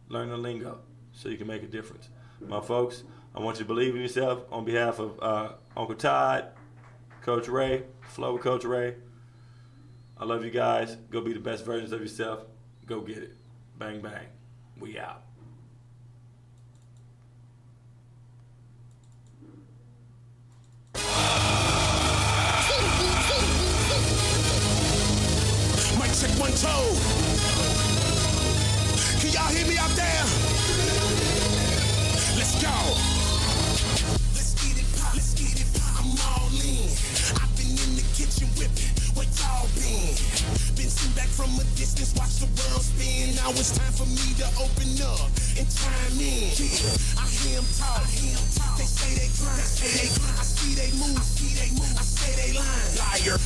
Learn the lingo so you can make a difference. My folks, I want you to believe in yourself. On behalf of Uncle Todd, Coach Ray, Flow with Coach Ray, I love you guys. Go be the best versions of yourself. Go get it. Bang, bang. We out. Mic check 1 2. Can y'all hear me out there? Let's go. Let's get it pop. Let's get it pop. I'm all in. I've been in the kitchen whipping. Where y'all been? Been sitting back from a distance, watch the world spin. Now it's time for me to open up and chime in. I hear them talk. They say they grind. I see they move. I say they lying. Liar.